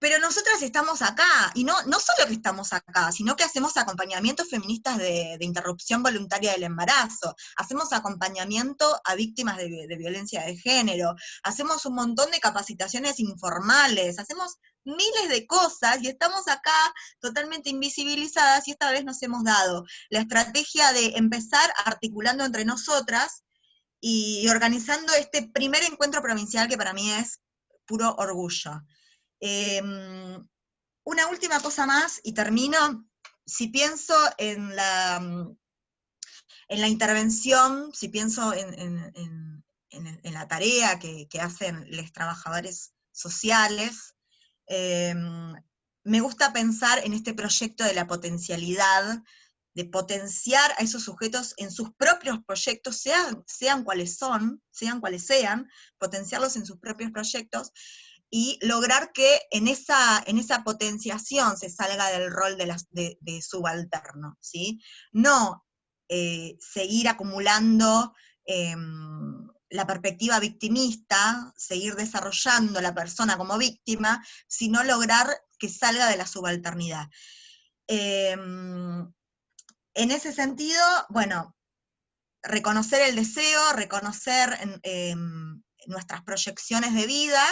C: pero nosotras estamos acá, y no solo que estamos acá, sino que hacemos acompañamientos feministas de interrupción voluntaria del embarazo, hacemos acompañamiento a víctimas de violencia de género, hacemos un montón de capacitaciones informales, hacemos miles de cosas, y estamos acá totalmente invisibilizadas, y esta vez nos hemos dado la estrategia de empezar articulando entre nosotras, y organizando este primer encuentro provincial que para mí es puro orgullo. Una última cosa más y termino. Si pienso en la intervención, si pienso en la tarea que hacen los trabajadores sociales, me gusta pensar en este proyecto de la potencialidad, de potenciar a esos sujetos en sus propios proyectos, sean cuales sean, potenciarlos en sus propios proyectos, y lograr que en esa potenciación se salga del rol de subalterno, ¿sí? No seguir acumulando la perspectiva victimista, seguir desarrollando a la persona como víctima, sino lograr que salga de la subalternidad. En ese sentido, bueno, reconocer el deseo, reconocer nuestras proyecciones de vida,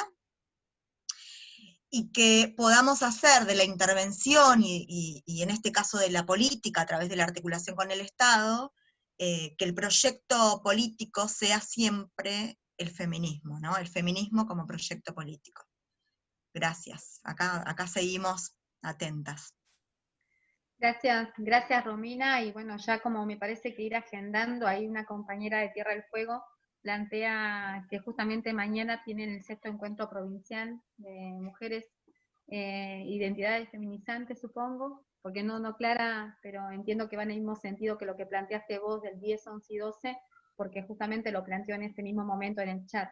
C: y que podamos hacer de la intervención, y en este caso de la política, a través de la articulación con el Estado, que el proyecto político sea siempre el feminismo, ¿no? El feminismo como proyecto político. Gracias. Acá seguimos atentas.
B: Gracias Romina, y bueno, ya como me parece que ir agendando, ahí una compañera de Tierra del Fuego plantea que justamente mañana tienen el 6º encuentro provincial de mujeres, identidades feminizantes, supongo, porque no clara, pero entiendo que van en el mismo sentido que lo que planteaste vos del 10, 11 y 12, porque justamente lo planteó en este mismo momento en el chat.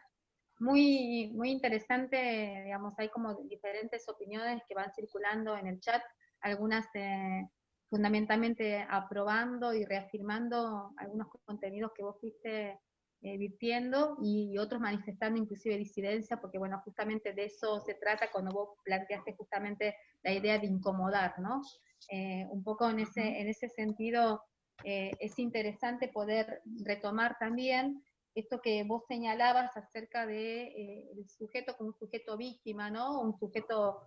B: Muy, muy interesante, digamos, hay como diferentes opiniones que van circulando en el chat, algunas fundamentalmente aprobando y reafirmando algunos contenidos que vos fuiste virtiendo, y otros manifestando inclusive disidencia, porque bueno, justamente de eso se trata cuando vos planteaste justamente la idea de incomodar, ¿no? Un poco en ese sentido es interesante poder retomar también esto que vos señalabas acerca de el sujeto como un sujeto víctima, ¿no? Un sujeto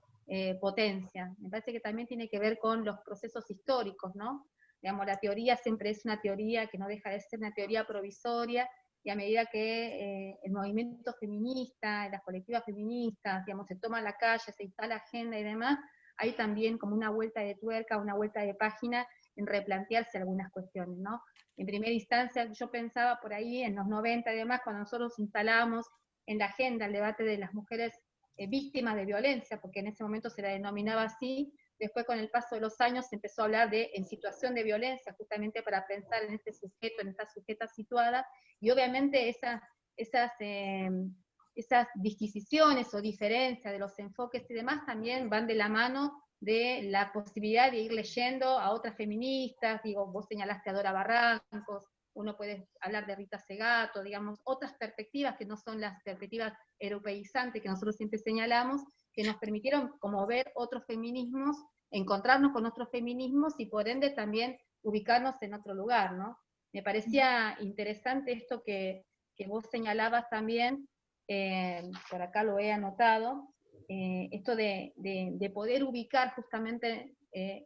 B: potencia. Me parece que también tiene que ver con los procesos históricos, ¿no? Digamos, la teoría siempre es una teoría que no deja de ser una teoría provisoria, y a medida que el movimiento feminista, las colectivas feministas, digamos, se toma la calle, se instala agenda y demás, hay también como una vuelta de tuerca, una vuelta de página en replantearse algunas cuestiones, ¿no? En primera instancia yo pensaba por ahí en los 90 y demás, cuando nosotros instalamos en la agenda el debate de las mujeres víctimas de violencia, porque en ese momento se la denominaba así, después con el paso de los años se empezó a hablar de en situación de violencia, justamente para pensar en este sujeto, en esta sujeta situada, y obviamente esas disquisiciones o diferencias de los enfoques y demás también van de la mano de la posibilidad de ir leyendo a otras feministas, digo, vos señalaste a Dora Barrancos, uno puede hablar de Rita Segato, digamos, otras perspectivas que no son las perspectivas europeizantes que nosotros siempre señalamos, que nos permitieron como ver otros feminismos, encontrarnos con otros feminismos y por ende también ubicarnos en otro lugar, ¿no? Me parecía interesante esto que vos señalabas también, por acá lo he anotado, esto de poder ubicar justamente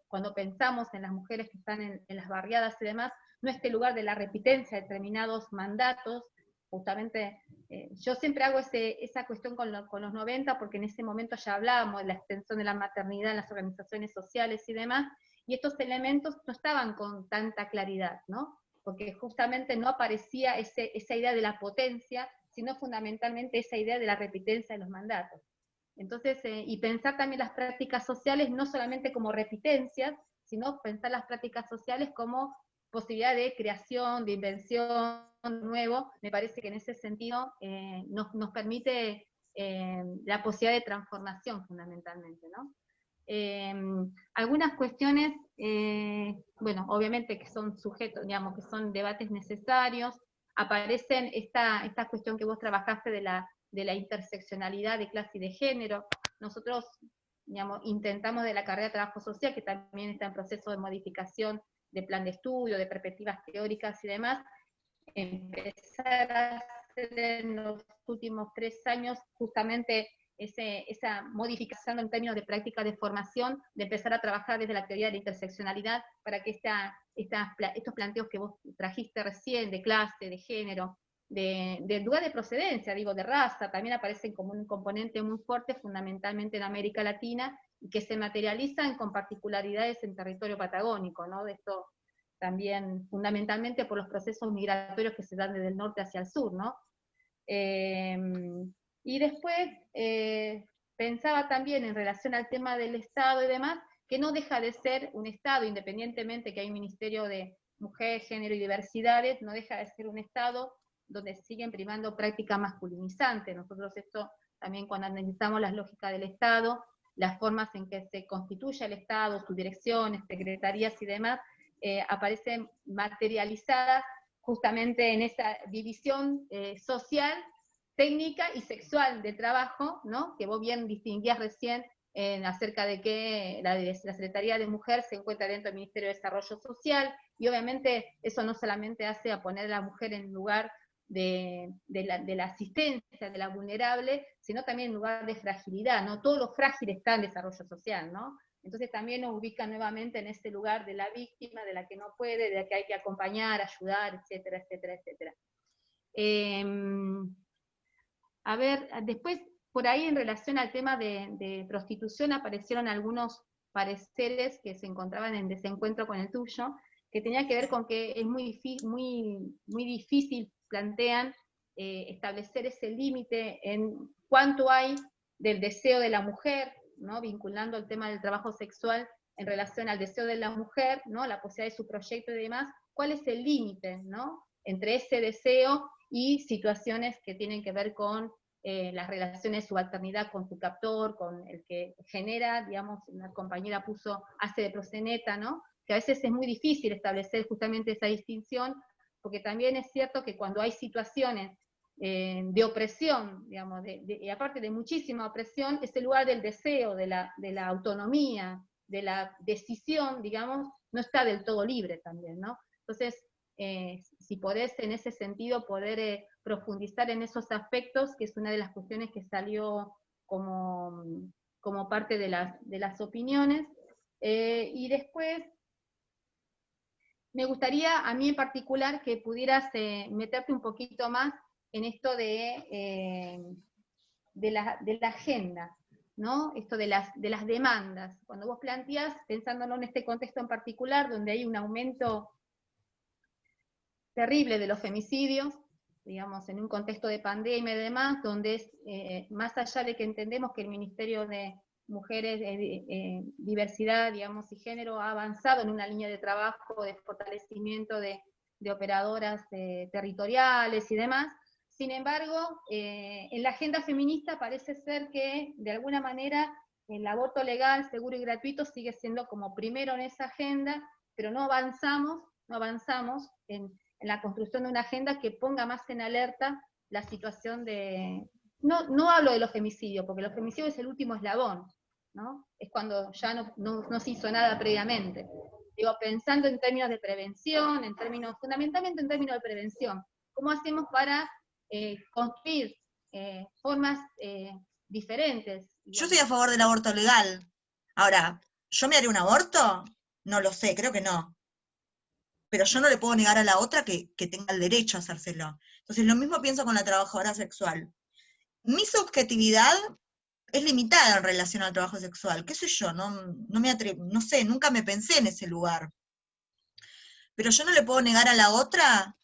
B: cuando pensamos en las mujeres que están en las barriadas y demás, no este lugar de la repitencia de determinados mandatos, justamente yo siempre hago esa cuestión con los 90, porque en ese momento ya hablábamos de la extensión de la maternidad en las organizaciones sociales y demás, y estos elementos no estaban con tanta claridad, ¿no? Porque justamente no aparecía esa idea de la potencia, sino fundamentalmente esa idea de la repitencia de los mandatos. Entonces, y pensar también las prácticas sociales no solamente como repitencias, sino pensar las prácticas sociales como posibilidad de creación, de invención nuevo, me parece que en ese sentido nos permite la posibilidad de transformación fundamentalmente, ¿no? Algunas cuestiones, bueno, obviamente que son sujetos, digamos, que son debates necesarios, aparecen esta cuestión que vos trabajaste de la interseccionalidad de clase y de género. Nosotros, digamos, intentamos de la carrera de trabajo social, que también está en proceso de modificación de plan de estudio, de perspectivas teóricas y demás, empezar a hacer en los últimos 3 años justamente esa modificación en términos de práctica de formación, de empezar a trabajar desde la teoría de la interseccionalidad para que estos planteos que vos trajiste recién, de clase, de género, de lugar de procedencia, digo, de raza, también aparecen como un componente muy fuerte, fundamentalmente en América Latina, y que se materializan con particularidades en territorio patagónico, ¿no? De esto también fundamentalmente por los procesos migratorios que se dan desde el norte hacia el sur, ¿no? Y después pensaba también en relación al tema del Estado y demás, que no deja de ser un Estado, independientemente que hay un Ministerio de Mujer, Género y Diversidades, no deja de ser un Estado donde siguen primando prácticas masculinizantes. Nosotros esto también cuando analizamos las lógicas del Estado, las formas en que se constituye el Estado, sus direcciones, secretarías y demás, aparecen materializadas justamente en esa división social, técnica y sexual de trabajo, ¿no? Que vos bien distinguías recién acerca de que la Secretaría de Mujer se encuentra dentro del Ministerio de Desarrollo Social, y obviamente eso no solamente hace a poner a la mujer en lugar de la asistencia, de la vulnerable, sino también en lugar de fragilidad, ¿no? Todo lo frágil está en desarrollo social, ¿no? Entonces también nos ubica nuevamente en ese lugar de la víctima, de la que no puede, de la que hay que acompañar, ayudar, etcétera, etcétera, etcétera. A ver, después, por ahí en relación al tema de prostitución aparecieron algunos pareceres que se encontraban en desencuentro con el tuyo, que tenía que ver con que es muy difícil, plantean, establecer ese límite en cuánto hay del deseo de la mujer, ¿no? Vinculando el tema del trabajo sexual en relación al deseo de la mujer, ¿no? La posibilidad de su proyecto y demás, ¿cuál es el límite, ¿no? Entre ese deseo y situaciones que tienen que ver con las relaciones de subalternidad con su captor, con el que genera, digamos, una compañera hace de proxeneta, ¿no? Que a veces es muy difícil establecer justamente esa distinción, porque también es cierto que cuando hay situaciones de opresión, digamos, y aparte de muchísima opresión, ese lugar del deseo, de la autonomía, de la decisión, digamos, no está del todo libre también, ¿no? Entonces, si podés en ese sentido poder profundizar en esos aspectos, que es una de las cuestiones que salió como parte de las opiniones. Y después, me gustaría a mí en particular que pudieras meterte un poquito más en esto de la agenda, ¿no? Esto de las demandas. Cuando vos planteás, pensándolo en este contexto en particular, donde hay un aumento terrible de los femicidios, digamos, en un contexto de pandemia y demás, donde es, más allá de que entendemos que el Ministerio de mujeres, diversidad, digamos, y género ha avanzado en una línea de trabajo de fortalecimiento de operadoras territoriales y demás. Sin embargo, en la agenda feminista parece ser que, de alguna manera, el aborto legal, seguro y gratuito sigue siendo como primero en esa agenda, pero no avanzamos en la construcción de una agenda que ponga más en alerta la situación de... No hablo de los femicidios, porque los femicidios es el último eslabón, ¿no? Es cuando ya no se hizo nada previamente. Digo, pensando en términos de prevención, fundamentalmente en términos de prevención, ¿cómo hacemos para construir formas diferentes?
C: Yo estoy a favor del aborto legal. Ahora, ¿yo me haré un aborto? No lo sé, creo que no. Pero yo no le puedo negar a la otra que tenga el derecho a hacérselo. Entonces, lo mismo pienso con la trabajadora sexual. Mi subjetividad es limitada en relación al trabajo sexual. ¿Qué sé yo? No me atrevo, no sé, nunca me pensé en ese lugar. Pero yo no le puedo negar a la otra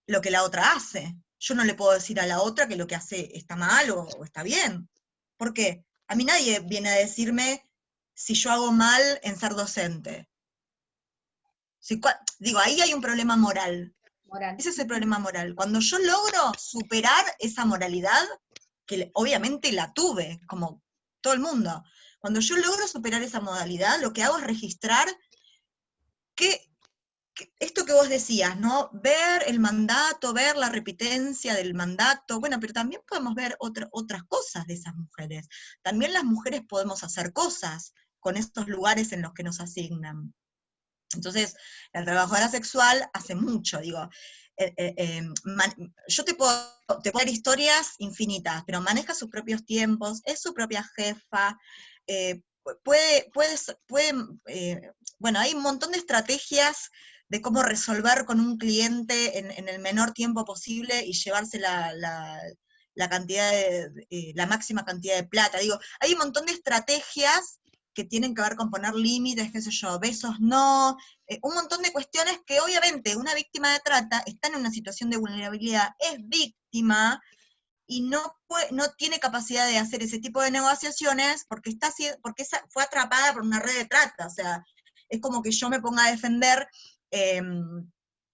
C: lo que la otra hace. Yo no le puedo decir a la otra que lo que hace está mal o está bien. ¿Por qué? A mí nadie viene a decirme si yo hago mal en ser docente. Digo, ahí hay un problema moral. Ese es el problema moral. Cuando yo logro superar esa moralidad, que obviamente la tuve, como todo el mundo, cuando yo logro superar esa modalidad, lo que hago es registrar que esto que vos decías, ¿no? Ver el mandato, ver la repitencia del mandato, bueno, pero también podemos ver otras cosas de esas mujeres. También las mujeres podemos hacer cosas con estos lugares en los que nos asignan. Entonces, la trabajadora sexual hace mucho, digo, yo te puedo dar historias infinitas, pero maneja sus propios tiempos, es su propia jefa, bueno, hay un montón de estrategias de cómo resolver con un cliente en el menor tiempo posible y llevarse la cantidad la máxima cantidad de plata. Digo, hay un montón de estrategias que tienen que ver con poner límites, qué sé yo, besos no, un montón de cuestiones que obviamente una víctima de trata está en una situación de vulnerabilidad, es víctima, y no tiene capacidad de hacer ese tipo de negociaciones porque fue atrapada por una red de trata. O sea, es como que yo me ponga a defender,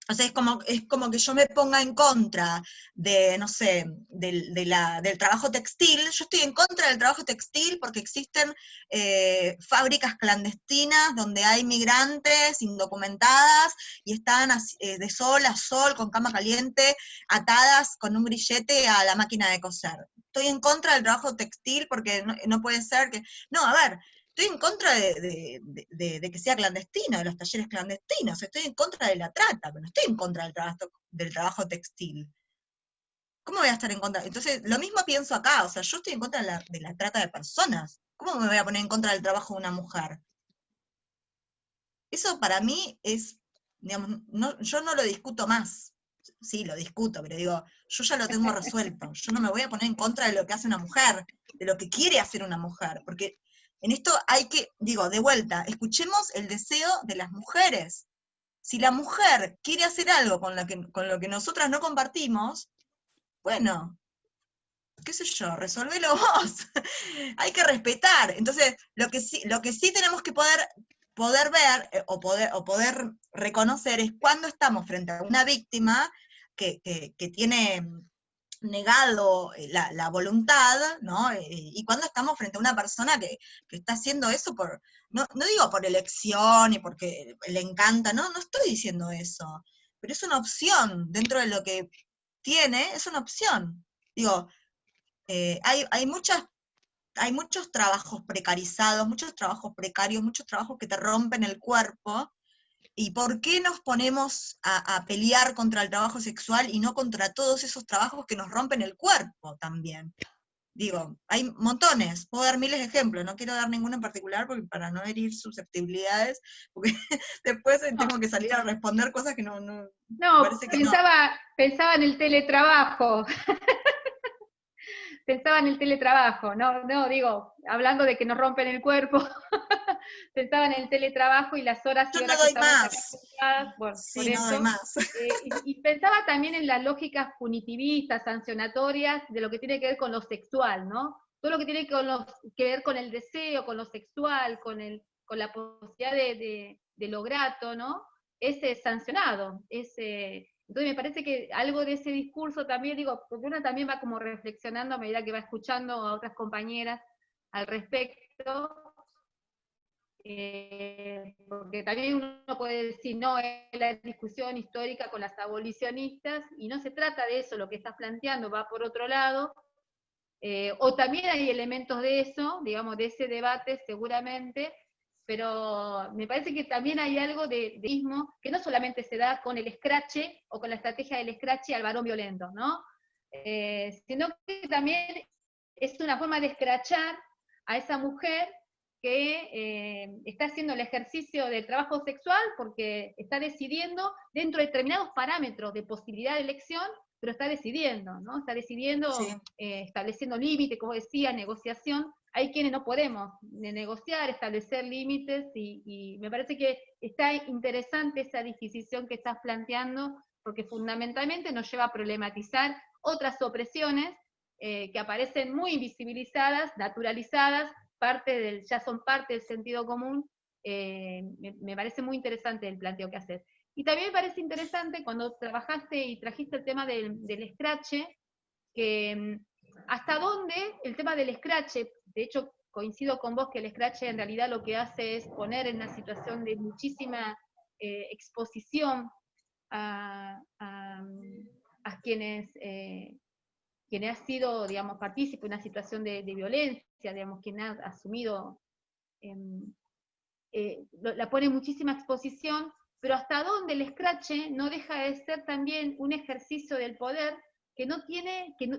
C: o sea, es como que yo me ponga en contra de, no sé, del trabajo textil. Yo estoy en contra del trabajo textil porque existen fábricas clandestinas donde hay migrantes indocumentadas y están de sol a sol, con cama caliente, atadas con un grillete a la máquina de coser. Estoy en contra del trabajo textil porque no puede ser que... No, a ver, estoy en contra de que sea clandestino, de los talleres clandestinos, estoy en contra de la trata, pero no estoy en contra del trabajo textil. ¿Cómo voy a estar en contra? Entonces, lo mismo pienso acá, o sea, yo estoy en contra de la trata de personas. ¿Cómo me voy a poner en contra del trabajo de una mujer? Eso para mí es, digamos, yo no lo discuto más. Sí, lo discuto, pero digo, yo ya lo tengo resuelto. Yo no me voy a poner en contra de lo que hace una mujer, de lo que quiere hacer una mujer, porque en esto hay que, digo, de vuelta, escuchemos el deseo de las mujeres. Si la mujer quiere hacer algo con lo que nosotras no compartimos, bueno, qué sé yo, resolvelo vos. Hay que respetar. Entonces, lo que sí tenemos que poder ver o poder reconocer es cuando estamos frente a una víctima que tiene negado la voluntad, ¿no? Y cuando estamos frente a una persona que está haciendo eso no digo por elección y porque le encanta, no estoy diciendo eso, pero es una opción, dentro de lo que tiene, es una opción. Digo, hay muchos trabajos precarizados, muchos trabajos precarios, muchos trabajos que te rompen el cuerpo. ¿Y por qué nos ponemos a pelear contra el trabajo sexual y no contra todos esos trabajos que nos rompen el cuerpo también? Digo, hay montones, puedo dar miles de ejemplos, no quiero dar ninguno en particular para no herir susceptibilidades, porque después tengo que salir a responder cosas que no parece que
B: pensaba en el teletrabajo. Pensaba en el teletrabajo, no, digo, hablando de que nos rompen el cuerpo, pensaba en el teletrabajo y las horas y horas que estamos acá por eso. Y pensaba también en las lógicas punitivistas, sancionatorias, de lo que tiene que ver con lo sexual, ¿no? todo lo que tiene que ver con el deseo, con lo sexual, con la posibilidad de lo grato, ¿no? Es sancionado. Entonces me parece que algo de ese discurso también, digo, porque uno también va como reflexionando a medida que va escuchando a otras compañeras al respecto, porque también uno puede decir, no, es la discusión histórica con las abolicionistas, y no se trata de eso, lo que estás planteando va por otro lado, o también hay elementos de eso, digamos, de ese debate seguramente, pero me parece que también hay algo de mismo, que no solamente se da con el escrache, o con la estrategia del escrache al varón violento, ¿no? Sino que también es una forma de escrachar a esa mujer que está haciendo el ejercicio del trabajo sexual porque está decidiendo dentro de determinados parámetros de posibilidad de elección, pero está decidiendo, ¿no? Está decidiendo,
C: Sí.
B: estableciendo límites, como decía, negociación. Hay quienes no podemos negociar, establecer límites, y me parece que está interesante esa disquisición que estás planteando, porque fundamentalmente nos lleva a problematizar otras opresiones que aparecen muy invisibilizadas, naturalizadas, ya son parte del sentido común. Me parece muy interesante el planteo que haces. Y también me parece interesante cuando trabajaste y trajiste el tema del escrache, que hasta dónde el tema del escrache, de hecho coincido con vos que el escrache en realidad lo que hace es poner en una situación de muchísima exposición a quienes ha sido, digamos, partícipe de una situación de violencia, digamos, quien ha asumido, la pone en muchísima exposición, pero hasta dónde el escrache no deja de ser también un ejercicio del poder que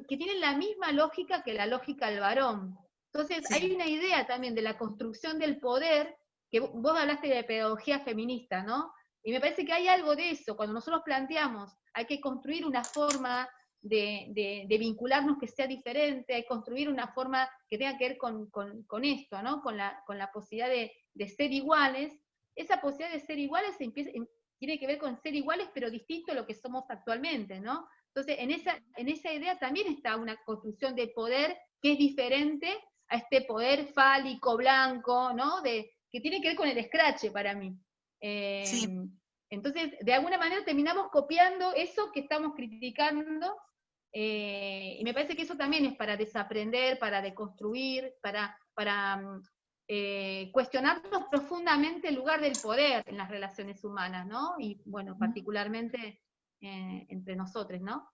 B: tiene la misma lógica que la lógica del varón. Entonces,
C: Sí.
B: hay una idea también de la construcción del poder, que vos hablaste de pedagogía feminista, ¿no? Y me parece que hay algo de eso, cuando nosotros planteamos, hay que construir una forma de vincularnos que sea diferente, hay que construir una forma que tenga que ver con esto, ¿no? Con la posibilidad de ser iguales. Esa posibilidad de ser iguales tiene que ver con ser iguales, pero distinto a lo que somos actualmente, ¿no? Entonces, en esa idea también está una construcción de poder que es diferente a este poder fálico, blanco, ¿no? Que tiene que ver con el escrache para mí.
C: Sí.
B: Entonces, de alguna manera terminamos copiando eso que estamos criticando, y me parece que eso también es para desaprender, para deconstruir, para cuestionarnos profundamente el lugar del poder en las relaciones humanas, ¿no? Y bueno, particularmente entre nosotros, ¿no?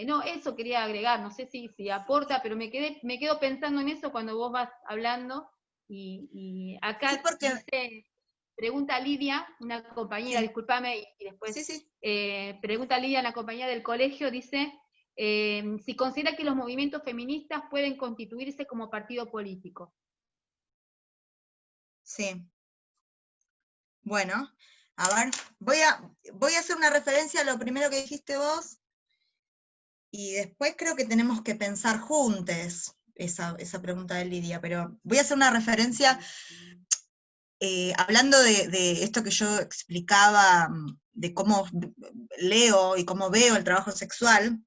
B: No, eso quería agregar, no sé si aporta, pero me quedo pensando en eso cuando vos vas hablando, y acá
C: Sí, porque...
B: dice, pregunta Lidia, una compañera,
C: Sí.
B: discúlpame, y después
C: Sí.
B: pregunta Lidia, una compañera del colegio, dice, si considera que los movimientos feministas pueden constituirse como partido político.
C: Sí. Bueno, a ver, voy a hacer una referencia a lo primero que dijiste vos, y después creo que tenemos que pensar juntos esa pregunta de Lidia, pero voy a hacer una referencia hablando de esto que yo explicaba, de cómo leo y cómo veo el trabajo sexual,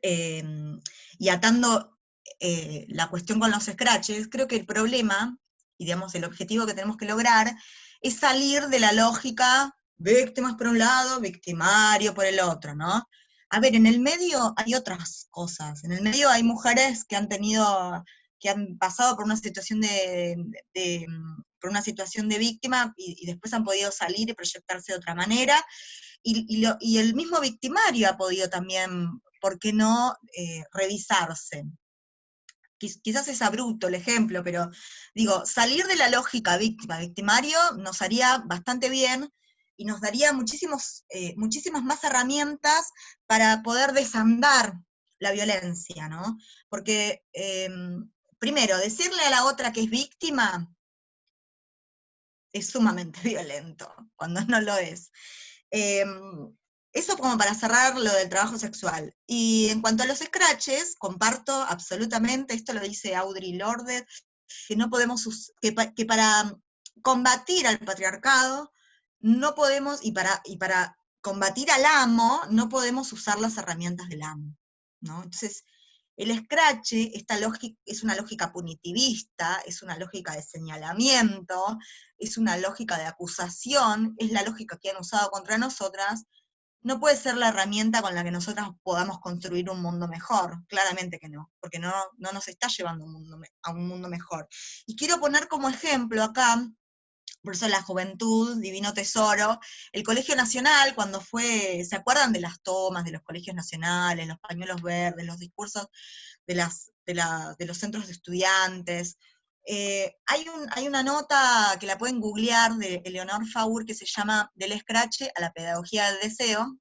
C: y atando la cuestión con los scratches. Creo que el problema, y digamos el objetivo que tenemos que lograr, es salir de la lógica víctimas por un lado, victimario por el otro, ¿no? A ver, en el medio hay otras cosas. En el medio hay mujeres que han pasado por una situación por una situación de víctima, y después han podido salir y proyectarse de otra manera, y el mismo victimario ha podido también, ¿por qué no?, revisarse. Quizás es abrupto el ejemplo, pero digo, salir de la lógica víctima-victimario nos haría bastante bien, y nos daría muchísimas más herramientas para poder desandar la violencia, ¿no? Porque, primero, decirle a la otra que es víctima es sumamente violento, cuando no lo es. Eso como para cerrar lo del trabajo sexual. Y en cuanto a los scratches, comparto absolutamente, esto lo dice Audre Lorde, que no podemos, que para combatir al patriarcado no podemos, y para combatir al amo, no podemos usar las herramientas del amo, ¿no? Entonces, El scratch, esta lógica, es una lógica punitivista, es una lógica de señalamiento, es una lógica de acusación, es la lógica que han usado contra nosotras, no puede ser la herramienta con la que nosotras podamos construir un mundo mejor, claramente que no, porque no nos está llevando a un mundo mejor. Y quiero poner como ejemplo acá, por eso la juventud, divino tesoro, el Colegio Nacional, cuando fue, ¿se acuerdan de las tomas de los colegios nacionales, los pañuelos verdes, los discursos de los centros de estudiantes? Hay una nota que la pueden googlear de Eleonor Faur que se llama Del Scratch a la pedagogía del deseo,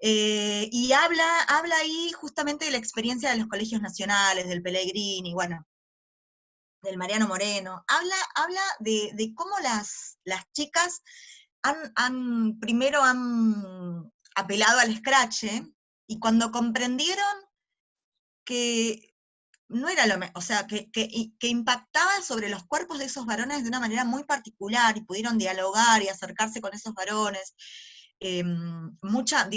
C: y habla ahí justamente de la experiencia de los colegios nacionales, del Pellegrini, bueno, del Mariano Moreno. Habla de cómo las chicas primero han apelado al scratch, y cuando comprendieron que no era o sea, que impactaba sobre los cuerpos de esos varones de una manera muy particular, y pudieron dialogar y acercarse con esos varones, mucha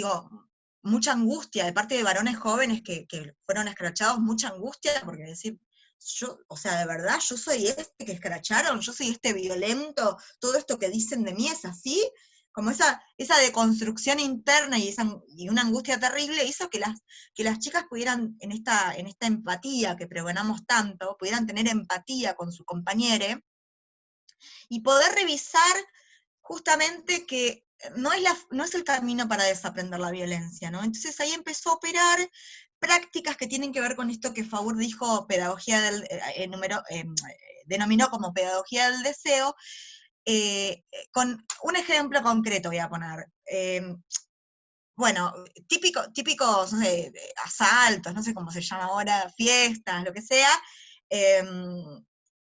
C: angustia de parte de varones jóvenes que fueron escrachados, mucha angustia, porque decir, yo, o sea, de verdad, yo soy este que escracharon, yo soy este violento, todo esto que dicen de mí es así, como esa deconstrucción interna y una angustia terrible hizo que las chicas pudieran, en esta empatía que pregonamos tanto, pudieran tener empatía con su compañere, y poder revisar justamente que no es el camino para desaprender la violencia, ¿no? Entonces ahí empezó a operar prácticas que tienen que ver con esto que Faur dijo, pedagogía denominó como pedagogía del deseo, con un ejemplo concreto voy a poner. Bueno, típicos, no sé, asaltos, no sé cómo se llama ahora, fiestas, lo que sea,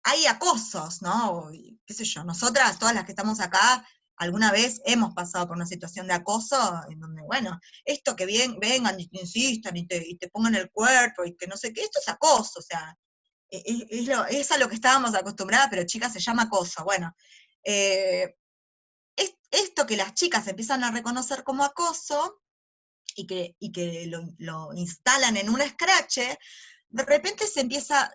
C: hay acosos, ¿no? Qué sé yo, nosotras, todas las que estamos acá, alguna vez hemos pasado por una situación de acoso, en donde, bueno, esto que vengan y te insistan y te pongan el cuerpo y que no sé qué, esto es acoso, o sea, es a lo que estábamos acostumbradas, pero chicas, se llama acoso. Bueno, esto que las chicas empiezan a reconocer como acoso, y que lo instalan en un scratch, de repente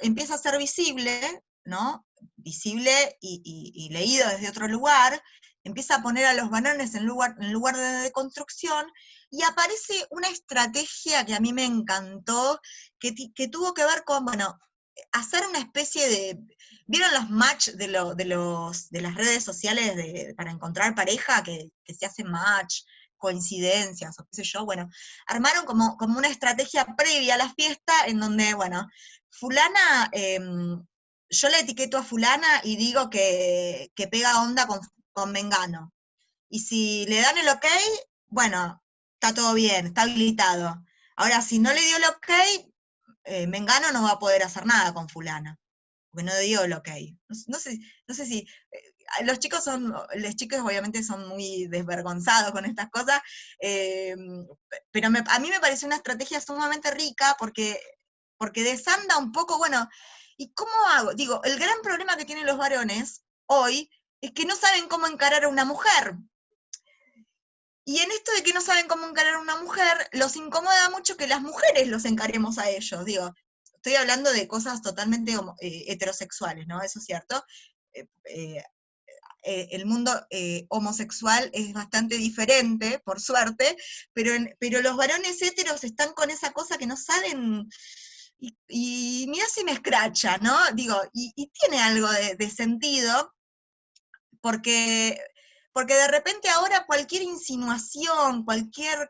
C: empieza a ser visible, ¿no? Visible y leído desde otro lugar, empieza a poner a los varones en lugar de deconstrucción, y aparece una estrategia que a mí me encantó, que tuvo que ver con, bueno, hacer una especie de, ¿vieron los match de las redes sociales para encontrar pareja, que se hacen match, coincidencias, o qué sé yo? Bueno, armaron como una estrategia previa a la fiesta, en donde, bueno, fulana, yo le etiqueto a fulana y digo que pega onda con Mengano. Y si le dan el ok, bueno, está todo bien, está habilitado. Ahora, si no le dio el ok, Mengano no va a poder hacer nada con fulana, porque no dio el ok. No sé si los chicos obviamente son muy desvergonzados con estas cosas, pero a mí me parece una estrategia sumamente rica, porque desanda un poco, bueno, ¿y cómo hago? Digo, el gran problema que tienen los varones hoy es que no saben cómo encarar a una mujer. Y en esto de que no saben cómo encarar a una mujer, los incomoda mucho que las mujeres los encaremos a ellos. Digo, estoy hablando de cosas totalmente heterosexuales, ¿no? Eso es cierto. Eh, eh, el mundo homosexual es bastante diferente, por suerte, pero los varones heteros están con esa cosa que no saben, y mira si me escracha, ¿no? Digo, y tiene algo de sentido, porque de repente ahora cualquier insinuación, cualquier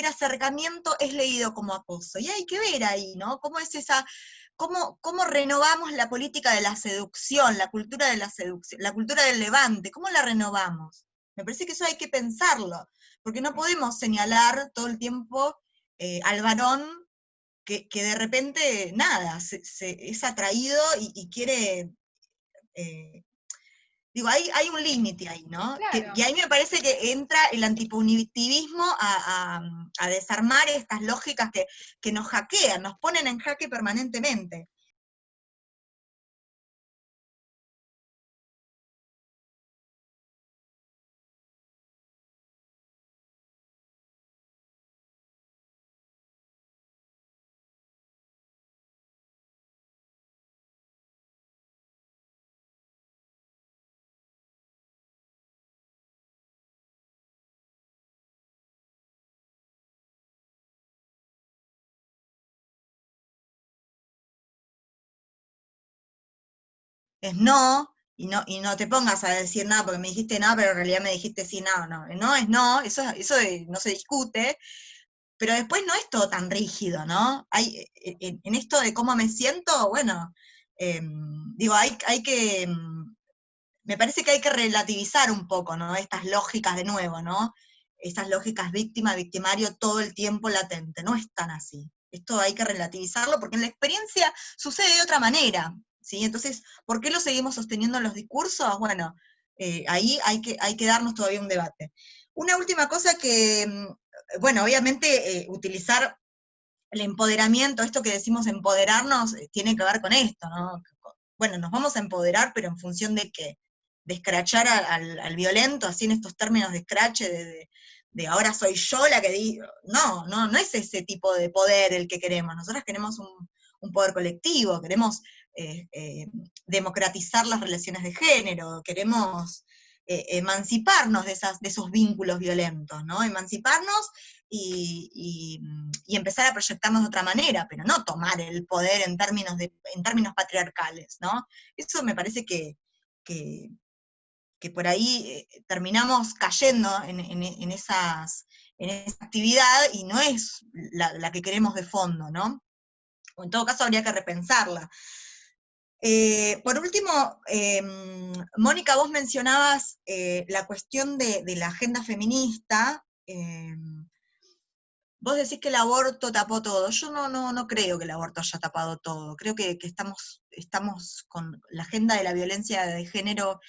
C: acercamiento es leído como acoso. Y hay que ver ahí, ¿no? ¿Cómo renovamos la política de la seducción, la cultura de la seducción, la cultura del levante? ¿Cómo la renovamos? Me parece que eso hay que pensarlo, porque no podemos señalar todo el tiempo al varón que de repente, nada, es atraído y quiere... digo, hay un límite ahí, ¿no?
B: Claro.
C: Que ahí me parece que entra el antipunitivismo a desarmar estas lógicas que nos hackean, nos ponen en jaque permanentemente. es no, y no te pongas a decir no, porque me dijiste no, pero en realidad me dijiste sí, no, no es no, eso no se discute, pero después no es todo tan rígido, ¿no? En esto de cómo me siento, bueno, digo, hay que, me parece que hay que relativizar un poco, ¿no? Estas lógicas de nuevo, ¿no? Estas lógicas víctima, victimario, todo el tiempo latente, no es tan así. Esto hay que relativizarlo porque en la experiencia sucede de otra manera, ¿sí? Entonces, ¿por qué lo seguimos sosteniendo en los discursos? Bueno, ahí hay que darnos todavía un debate. Una última cosa que, bueno, obviamente utilizar el empoderamiento, esto que decimos empoderarnos, tiene que ver con esto, ¿no? Bueno, nos vamos a empoderar, pero en función de qué, de escrachar al violento, así en estos términos de escrache, de ahora soy yo la que digo, no es ese tipo de poder el que queremos, nosotros queremos un poder colectivo, queremos democratizar las relaciones de género, queremos emanciparnos de esos vínculos violentos, ¿no? Emanciparnos y empezar a proyectarnos de otra manera, pero no tomar el poder en términos patriarcales, ¿no? Eso me parece que por ahí terminamos cayendo en esa actividad y no es la que queremos de fondo, ¿no? O en todo caso habría que repensarla. Por último, Mónica, vos mencionabas la cuestión de la agenda feminista. Vos decís que el aborto tapó todo. Yo no creo que el aborto haya tapado todo. Creo que estamos con la agenda de la violencia de género,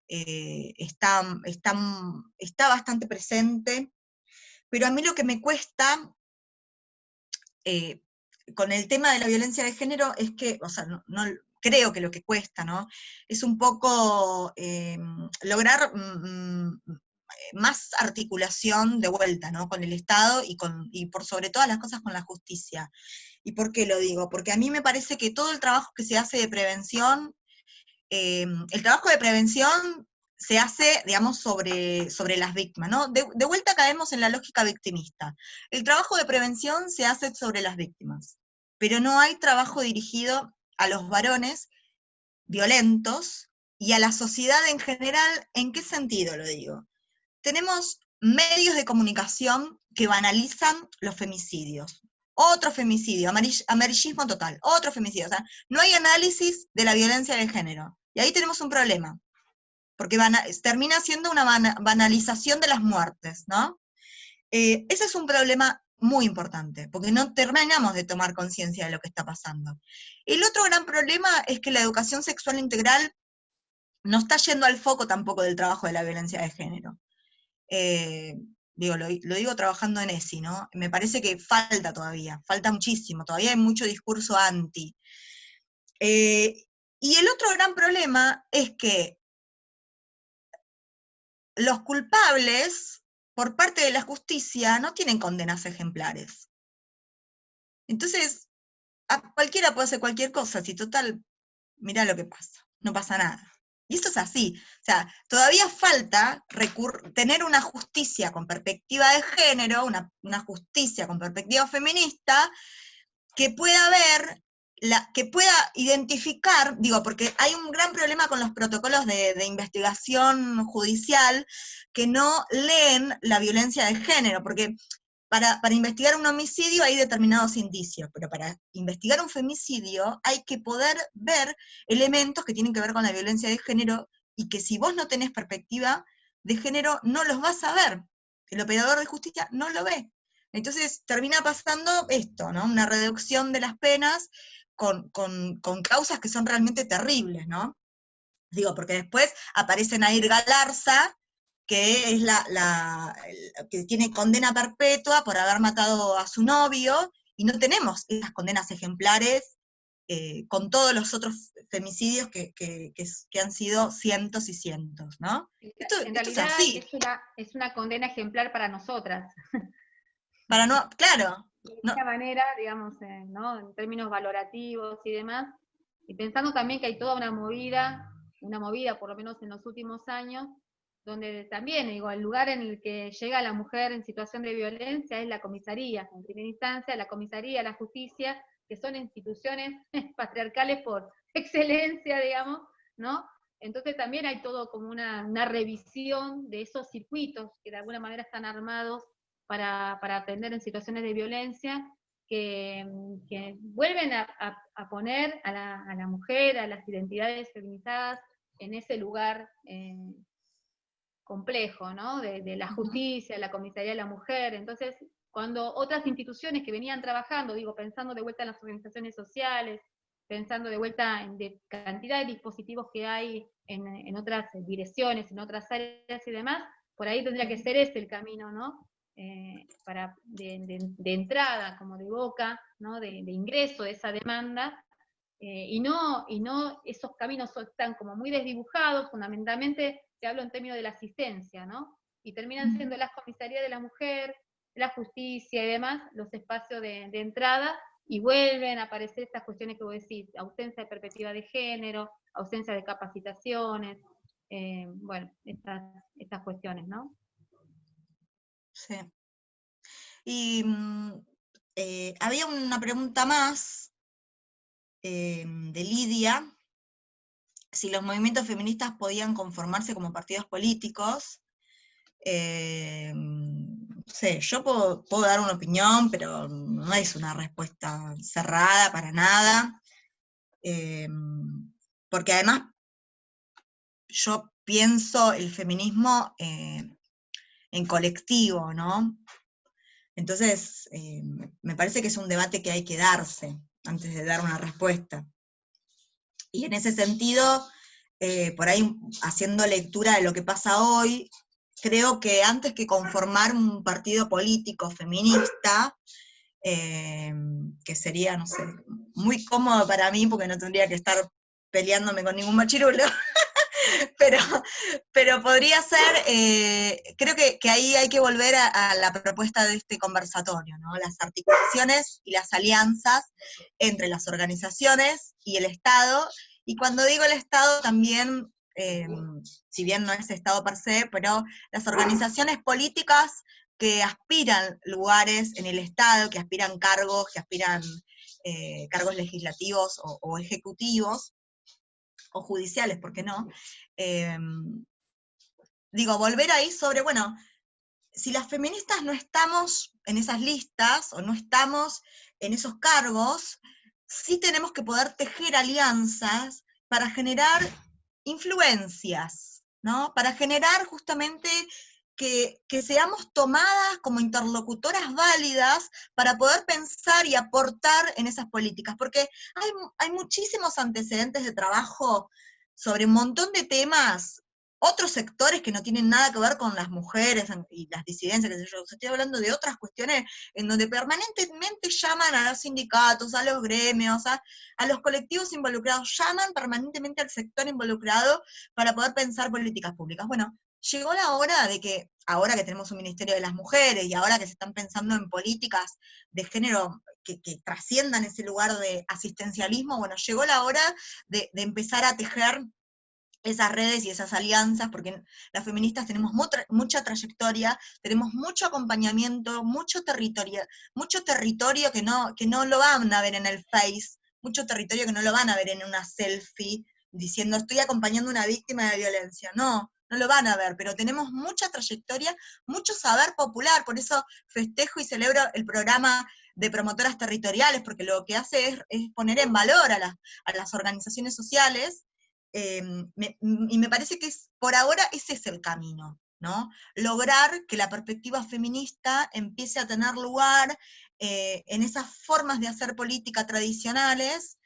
C: está bastante presente, pero a mí lo que me cuesta con el tema de la violencia de género es que, o sea, no creo que lo que cuesta, ¿no? Es un poco lograr más articulación de vuelta, ¿no? Con el Estado y por sobre todas las cosas con la justicia. ¿Y por qué lo digo? Porque a mí me parece que todo el trabajo que se hace de prevención, el trabajo de prevención se hace, digamos, sobre las víctimas, ¿no? De vuelta caemos en la lógica victimista. El trabajo de prevención se hace sobre las víctimas, pero no hay trabajo dirigido a los varones violentos y a la sociedad en general. ¿En qué sentido lo digo? Tenemos medios de comunicación que banalizan los femicidios. Otro femicidio, amarillismo total, otro femicidio. O sea, no hay análisis de la violencia de género. Y ahí tenemos un problema, porque termina siendo una banalización de las muertes, ¿no? Ese es un problema muy importante, porque no terminamos de tomar conciencia de lo que está pasando. El otro gran problema es que la educación sexual integral no está yendo al foco tampoco del trabajo de la violencia de género. Lo digo trabajando en ESI, ¿no? Me parece que falta muchísimo, todavía hay mucho discurso anti. Y el otro gran problema es que los culpables, por parte de la justicia, no tienen condenas ejemplares. Entonces, a cualquiera puede hacer cualquier cosa, si total, mirá lo que pasa, no pasa nada. Y esto es así, o sea, todavía falta tener una justicia con perspectiva de género, una justicia con perspectiva feminista, que pueda ver, que pueda identificar, digo, porque hay un gran problema con los protocolos de investigación judicial que no leen la violencia de género, porque para investigar un homicidio hay determinados indicios, pero para investigar un femicidio hay que poder ver elementos que tienen que ver con la violencia de género y que si vos no tenés perspectiva de género no los vas a ver. El operador de justicia no lo ve. Entonces termina pasando esto, ¿no? Una reducción de las penas con causas que son realmente terribles, ¿no? Digo, porque después aparece Nair Galarza, que es que tiene condena perpetua por haber matado a su novio, y no tenemos esas condenas ejemplares con todos los otros femicidios que han sido cientos y cientos, ¿no? Esto
B: realidad
C: es así.
B: es una condena ejemplar para nosotras.
C: Para no, claro.
B: De
C: No,
B: esta manera, digamos, ¿no? En términos valorativos y demás, y pensando también que hay toda una movida por lo menos en los últimos años, donde también, digo, el lugar en el que llega la mujer en situación de violencia es la comisaría, en primera instancia, la comisaría, la justicia, que son instituciones patriarcales por excelencia, digamos, ¿no? Entonces también hay todo como una revisión de esos circuitos que de alguna manera están armados para atender en situaciones de violencia, que vuelven a poner a la mujer, a las identidades feminizadas, en ese lugar complejo, ¿no? De la justicia, la comisaría de la mujer. Entonces, cuando otras instituciones que venían trabajando, digo, pensando de vuelta en las organizaciones sociales, pensando de vuelta en cantidad de dispositivos que hay en otras direcciones, en otras áreas y demás, por ahí tendría que ser ese el camino, ¿no? De entrada, como de boca, ¿no? De ingreso de esa demanda, y no esos caminos están como muy desdibujados, fundamentalmente te hablo en términos de la asistencia, ¿no? Y terminan siendo las comisarías de la mujer, la justicia y demás, los espacios de entrada, y vuelven a aparecer estas cuestiones que vos decís, ausencia de perspectiva de género, ausencia de capacitaciones, bueno, estas cuestiones, ¿no?
C: Sí. Y había una pregunta más de Lidia, si los movimientos feministas podían conformarse como partidos políticos. No sé, yo puedo dar una opinión, pero no es una respuesta cerrada para nada, porque además yo pienso el feminismo en colectivo, ¿no? Entonces, me parece que es un debate que hay que darse antes de dar una respuesta. Y en ese sentido, por ahí haciendo lectura de lo que pasa hoy, creo que antes que conformar un partido político feminista, que sería, no sé, muy cómodo para mí porque no tendría que estar peleándome con ningún machirulo, pero podría ser, creo que ahí hay que volver a la propuesta de este conversatorio, ¿no? Las articulaciones y las alianzas entre las organizaciones y el Estado, y cuando digo el Estado también, si bien no es Estado per se, pero las organizaciones políticas que aspiran lugares en el Estado, que aspiran cargos, que aspiran cargos legislativos o ejecutivos, o judiciales, ¿por qué no? Digo, volver ahí sobre, bueno, si las feministas no estamos en esas listas, o no estamos en esos cargos, sí tenemos que poder tejer alianzas para generar influencias, ¿no? Para generar justamente que seamos tomadas como interlocutoras válidas para poder pensar y aportar en esas políticas, porque hay muchísimos antecedentes de trabajo sobre un montón de temas, otros sectores que no tienen nada que ver con las mujeres y las disidencias, qué sé yo. Estoy hablando de otras cuestiones en donde permanentemente llaman a los sindicatos, a los gremios, a los colectivos involucrados, llaman permanentemente al sector involucrado para poder pensar políticas públicas. Bueno, llegó la hora de que, ahora que tenemos un Ministerio de las Mujeres y ahora que se están pensando en políticas de género que trasciendan ese lugar de asistencialismo, bueno, llegó la hora de empezar a tejer esas redes y esas alianzas, porque las feministas tenemos mucha trayectoria, tenemos mucho acompañamiento, mucho territorio que no lo van a ver en el Face, mucho territorio que no lo van a ver en una selfie, diciendo estoy acompañando a una víctima de violencia. No lo van a ver, pero tenemos mucha trayectoria, mucho saber popular, por eso festejo y celebro el programa de promotoras territoriales, porque lo que hace es poner en valor a las organizaciones sociales, y me parece que por ahora ese es el camino, ¿no? Lograr que la perspectiva feminista empiece a tener lugar en esas formas de hacer política tradicionales,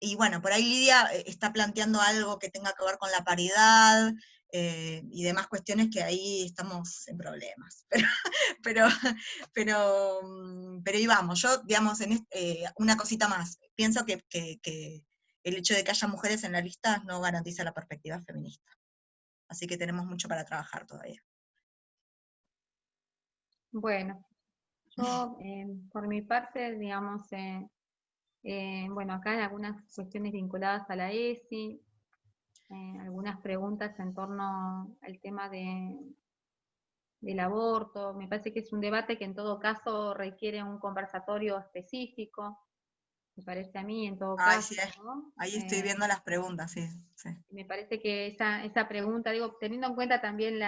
C: y bueno, por ahí Lidia está planteando algo que tenga que ver con la paridad, y demás cuestiones que ahí estamos en problemas. Pero ahí vamos, yo, digamos, una cosita más, pienso que el hecho de que haya mujeres en la lista no garantiza la perspectiva feminista. Así que tenemos mucho para trabajar todavía.
B: Bueno, yo por mi parte, digamos, bueno, acá hay algunas cuestiones vinculadas a la ESI, algunas preguntas en torno al tema del aborto. Me parece que es un debate que en todo caso requiere un conversatorio específico. me parece a mí en todo
C: Ay,
B: caso,
C: sí,
B: ¿no?
C: ahí estoy viendo las preguntas, sí, sí.
B: Me parece que esa pregunta, digo, teniendo en cuenta también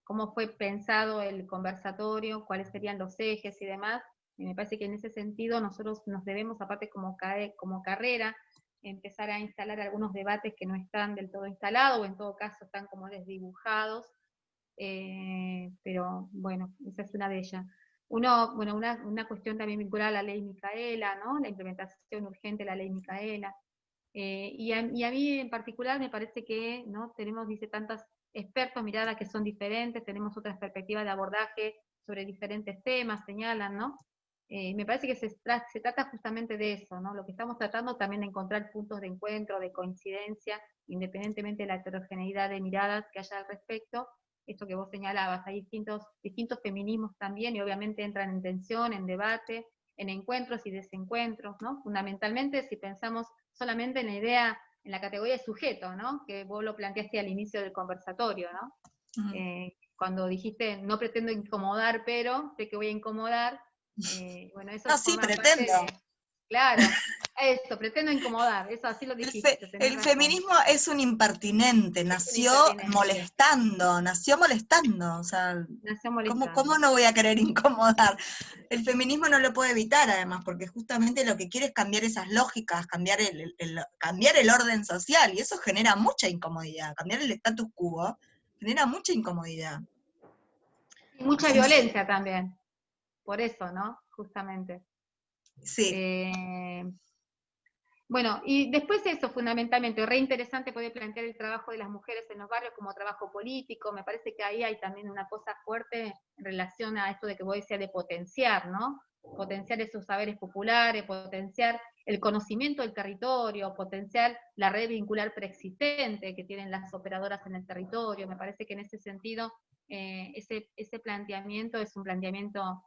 B: cómo fue pensado el conversatorio, cuáles serían los ejes y demás, me parece que en ese sentido nosotros nos debemos, aparte como carrera, empezar a instalar algunos debates que no están del todo instalados, o en todo caso están como desdibujados, pero bueno, esa es una de ellas. Una cuestión también vinculada a la ley Micaela, ¿no? La implementación urgente de la ley Micaela. Y a mí en particular me parece que, ¿no? Tenemos, dice, tantos expertos, miradas que son diferentes, tenemos otras perspectivas de abordaje sobre diferentes temas, señalan, ¿no? Me parece que se trata justamente de eso, ¿no? Lo que estamos tratando también de encontrar puntos de encuentro, de coincidencia, independientemente de la heterogeneidad de miradas que haya al respecto. Esto que vos señalabas, hay distintos feminismos también, y obviamente entran en tensión, en debate, en encuentros y desencuentros, ¿no? Fundamentalmente, si pensamos solamente en la idea, en la categoría de sujeto, ¿no? Que vos lo planteaste al inicio del conversatorio, ¿no? Cuando dijiste, no pretendo incomodar, pero sé que voy a incomodar, bueno, eso
C: No, sí,
B: forma parte
C: pretendo.
B: de, claro, eso, pretendo incomodar, eso así lo dijiste, tenés
C: El
B: razón.
C: feminismo es un impertinente,
B: Es un
C: nació
B: impertinente,
C: molestando, o sea,
B: nació
C: ¿cómo
B: molestando.
C: no voy a querer incomodar? El feminismo no lo puede evitar, además, porque justamente lo que quiere es cambiar esas lógicas, cambiar el orden social, y eso genera mucha incomodidad. Cambiar el status quo genera mucha incomodidad.
B: Y mucha
C: Entonces,
B: violencia también, por eso, ¿no? Justamente.
C: sí.
B: Bueno, y después eso, fundamentalmente, re interesante poder plantear el trabajo de las mujeres en los barrios como trabajo político. Me parece que ahí hay también una cosa fuerte en relación a esto de que vos decías de potenciar, ¿no? Potenciar esos saberes populares, potenciar el conocimiento del territorio, potenciar la red vincular preexistente que tienen las operadoras en el territorio. Me parece que en ese sentido, ese planteamiento es un planteamiento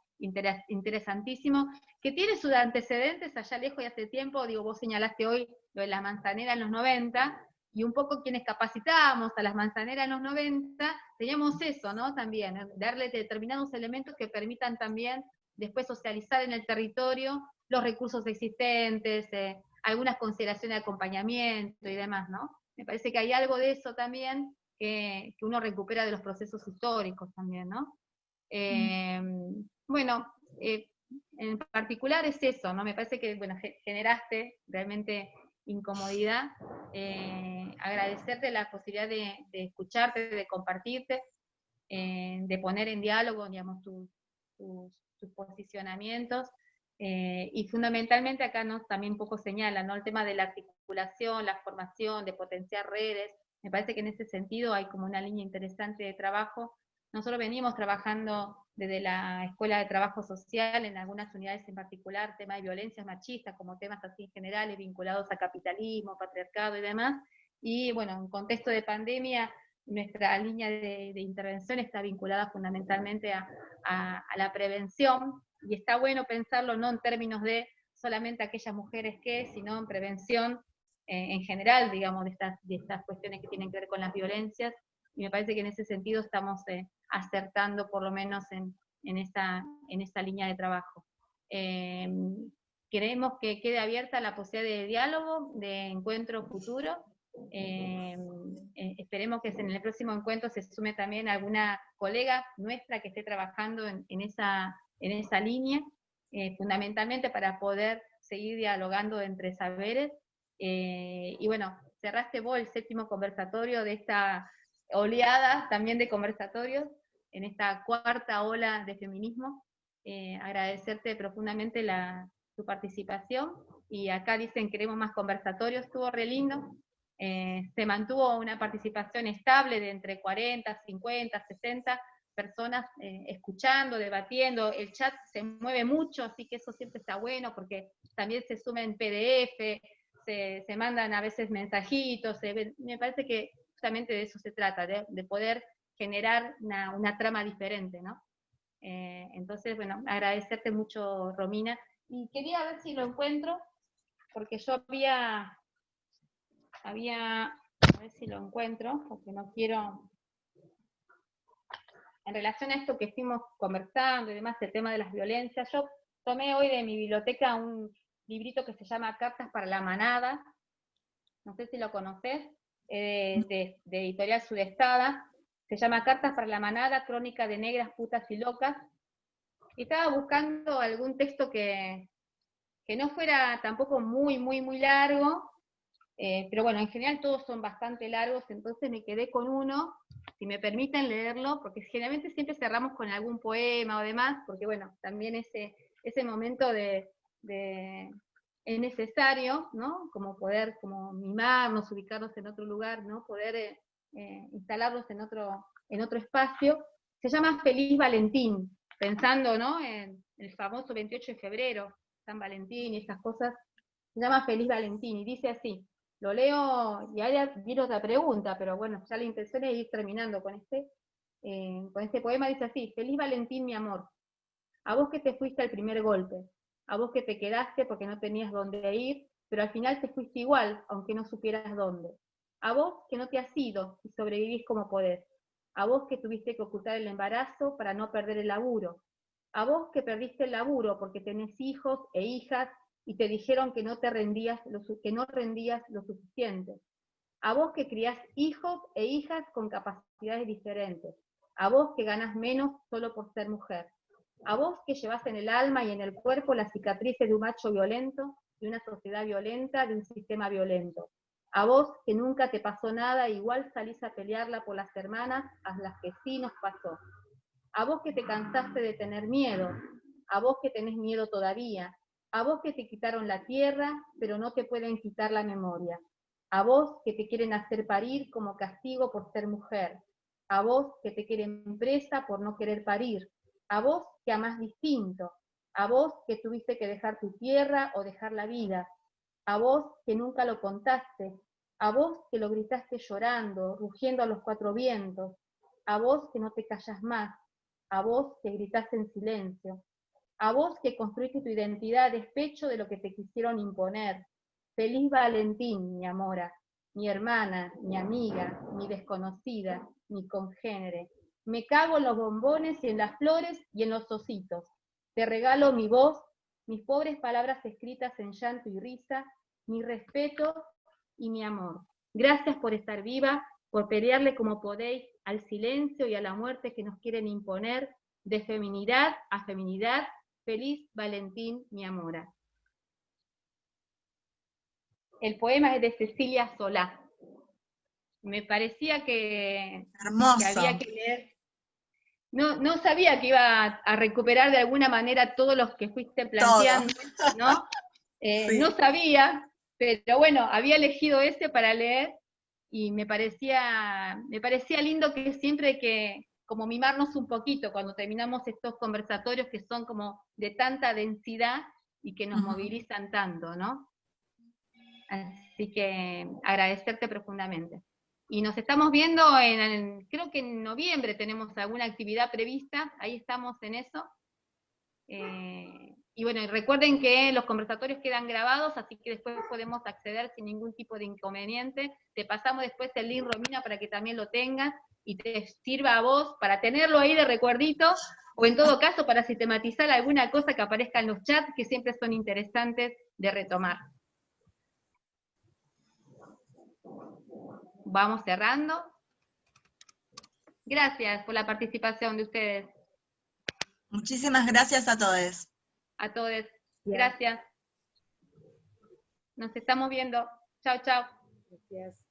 B: interesantísimo, que tiene sus antecedentes allá lejos y hace tiempo. Digo, vos señalaste hoy lo de la manzanera en los 90, y un poco quienes capacitábamos a las manzaneras en los 90, teníamos eso, ¿no? También, darle determinados elementos que permitan también después socializar en el territorio los recursos existentes, algunas consideraciones de acompañamiento y demás, ¿no? Me parece que hay algo de eso también que uno recupera de los procesos históricos también, ¿no? Bueno, en particular es eso, ¿no? Me parece que, bueno, generaste realmente incomodidad. Agradecerte la posibilidad de escucharte, de compartirte, de poner en diálogo, digamos, tus posicionamientos. Y fundamentalmente acá nos también un poco señala, ¿no? El tema de la articulación, la formación, de potenciar redes. Me parece que en ese sentido hay como una línea interesante de trabajo. Nosotros venimos trabajando desde la Escuela de Trabajo Social, en algunas unidades en particular, tema de violencias machistas, como temas así generales vinculados a capitalismo, patriarcado y demás. Y bueno, en contexto de pandemia, nuestra línea de intervención está vinculada fundamentalmente a la prevención, y está bueno pensarlo no en términos de solamente aquellas mujeres que, sino en prevención en general, digamos, de estas cuestiones que tienen que ver con las violencias, y me parece que en ese sentido estamos acertando por lo menos en esta línea de trabajo. Queremos que quede abierta la posibilidad de diálogo, de encuentro futuro. Esperemos que en el próximo encuentro se sume también alguna colega nuestra que esté trabajando en esa línea, fundamentalmente para poder seguir dialogando entre saberes. Y bueno, cerraste vos el 7º conversatorio de esta oleada también de conversatorios, en esta 4ª ola de feminismo. Agradecerte profundamente tu participación, y acá dicen queremos más conversatorios, estuvo re lindo. Se mantuvo una participación estable de entre 40, 50, 60 personas escuchando, debatiendo. El chat se mueve mucho, así que eso siempre está bueno, porque también se suma en PDF, se mandan a veces mensajitos, me parece que justamente de eso se trata, de poder generar una trama diferente, ¿no? Entonces, bueno, agradecerte mucho, Romina, y quería ver si lo encuentro, porque yo a ver si lo encuentro, porque no quiero, en relación a esto que estuvimos conversando y demás, el tema de las violencias, yo tomé hoy de mi biblioteca un librito que se llama Cartas para la Manada, no sé si lo conocés, de Editorial Sudestada, se llama Cartas para la Manada, crónica de negras, putas y locas, y estaba buscando algún texto que no fuera tampoco muy largo, pero bueno, en general todos son bastante largos, entonces me quedé con uno, si me permiten leerlo, porque generalmente siempre cerramos con algún poema o demás, porque bueno, también ese momento es necesario, ¿no? Como poder como mimarnos, ubicarnos en otro lugar, ¿no? Poder instalarnos en otro espacio. Se llama Feliz Valentín, pensando, ¿no? En el famoso 28 de febrero, San Valentín y esas cosas. Se llama Feliz Valentín y dice así, lo leo y ahora viene otra pregunta, pero bueno, ya la intención es ir terminando con este poema. Dice así: Feliz Valentín, mi amor, a vos que te fuiste al primer golpe, a vos que te quedaste porque no tenías dónde ir, pero al final te fuiste igual, aunque no supieras dónde. A vos que no te has ido y sobrevivís como podés. A vos que tuviste que ocultar el embarazo para no perder el laburo. A vos que perdiste el laburo porque tenés hijos e hijas y te dijeron que no rendías lo suficiente. A vos que criás hijos e hijas con capacidades diferentes. A vos que ganás menos solo por ser mujer. A vos que llevas en el alma y en el cuerpo las cicatrices de un macho violento, de una sociedad violenta, de un sistema violento. A vos que nunca te pasó nada, igual salís a pelearla por las hermanas a las que sí nos pasó. A vos que te cansaste de tener miedo, a vos que tenés miedo todavía, a vos que te quitaron la tierra, pero no te pueden quitar la memoria, a vos que te quieren hacer parir como castigo por ser mujer, a vos que te quieren presa por no querer parir, a vos que amás distinto, a vos que tuviste que dejar tu tierra o dejar la vida, a vos que nunca lo contaste, a vos que lo gritaste llorando, rugiendo a los cuatro vientos, a vos que no te callas más, a vos que gritaste en silencio, a vos que construiste tu identidad a despecho de lo que te quisieron imponer. Feliz Valentín, mi amora, mi hermana, mi amiga, mi desconocida, mi congénere. Me cago en los bombones y en las flores y en los ositos. Te regalo mi voz, mis pobres palabras escritas en llanto y risa, mi respeto y mi amor. Gracias por estar viva, por pelearle como podéis al silencio y a la muerte que nos quieren imponer, de feminidad a feminidad. Feliz Valentín, mi amora. El poema es de Cecilia Solá. Me parecía que había que leer. No sabía que iba a recuperar de alguna manera todos los que fuiste planteando, ¿no? Sí. No sabía, pero bueno, había elegido ese para leer y me parecía lindo que siempre hay que como mimarnos un poquito cuando terminamos estos conversatorios que son como de tanta densidad y que nos movilizan tanto, ¿no? Así que agradecerte profundamente. Y nos estamos viendo creo que en noviembre tenemos alguna actividad prevista, ahí estamos en eso. Y bueno, recuerden que los conversatorios quedan grabados, así que después podemos acceder sin ningún tipo de inconveniente. Te pasamos después el link, Romina, para que también lo tengas y te sirva a vos para tenerlo ahí de recuerdito, o en todo caso para sistematizar alguna cosa que aparezca en los chats, que siempre son interesantes de retomar. Vamos cerrando. Gracias por la participación de ustedes.
C: Muchísimas gracias a todos.
B: A todos. Gracias. Nos estamos viendo. Chao, chao.
D: Gracias.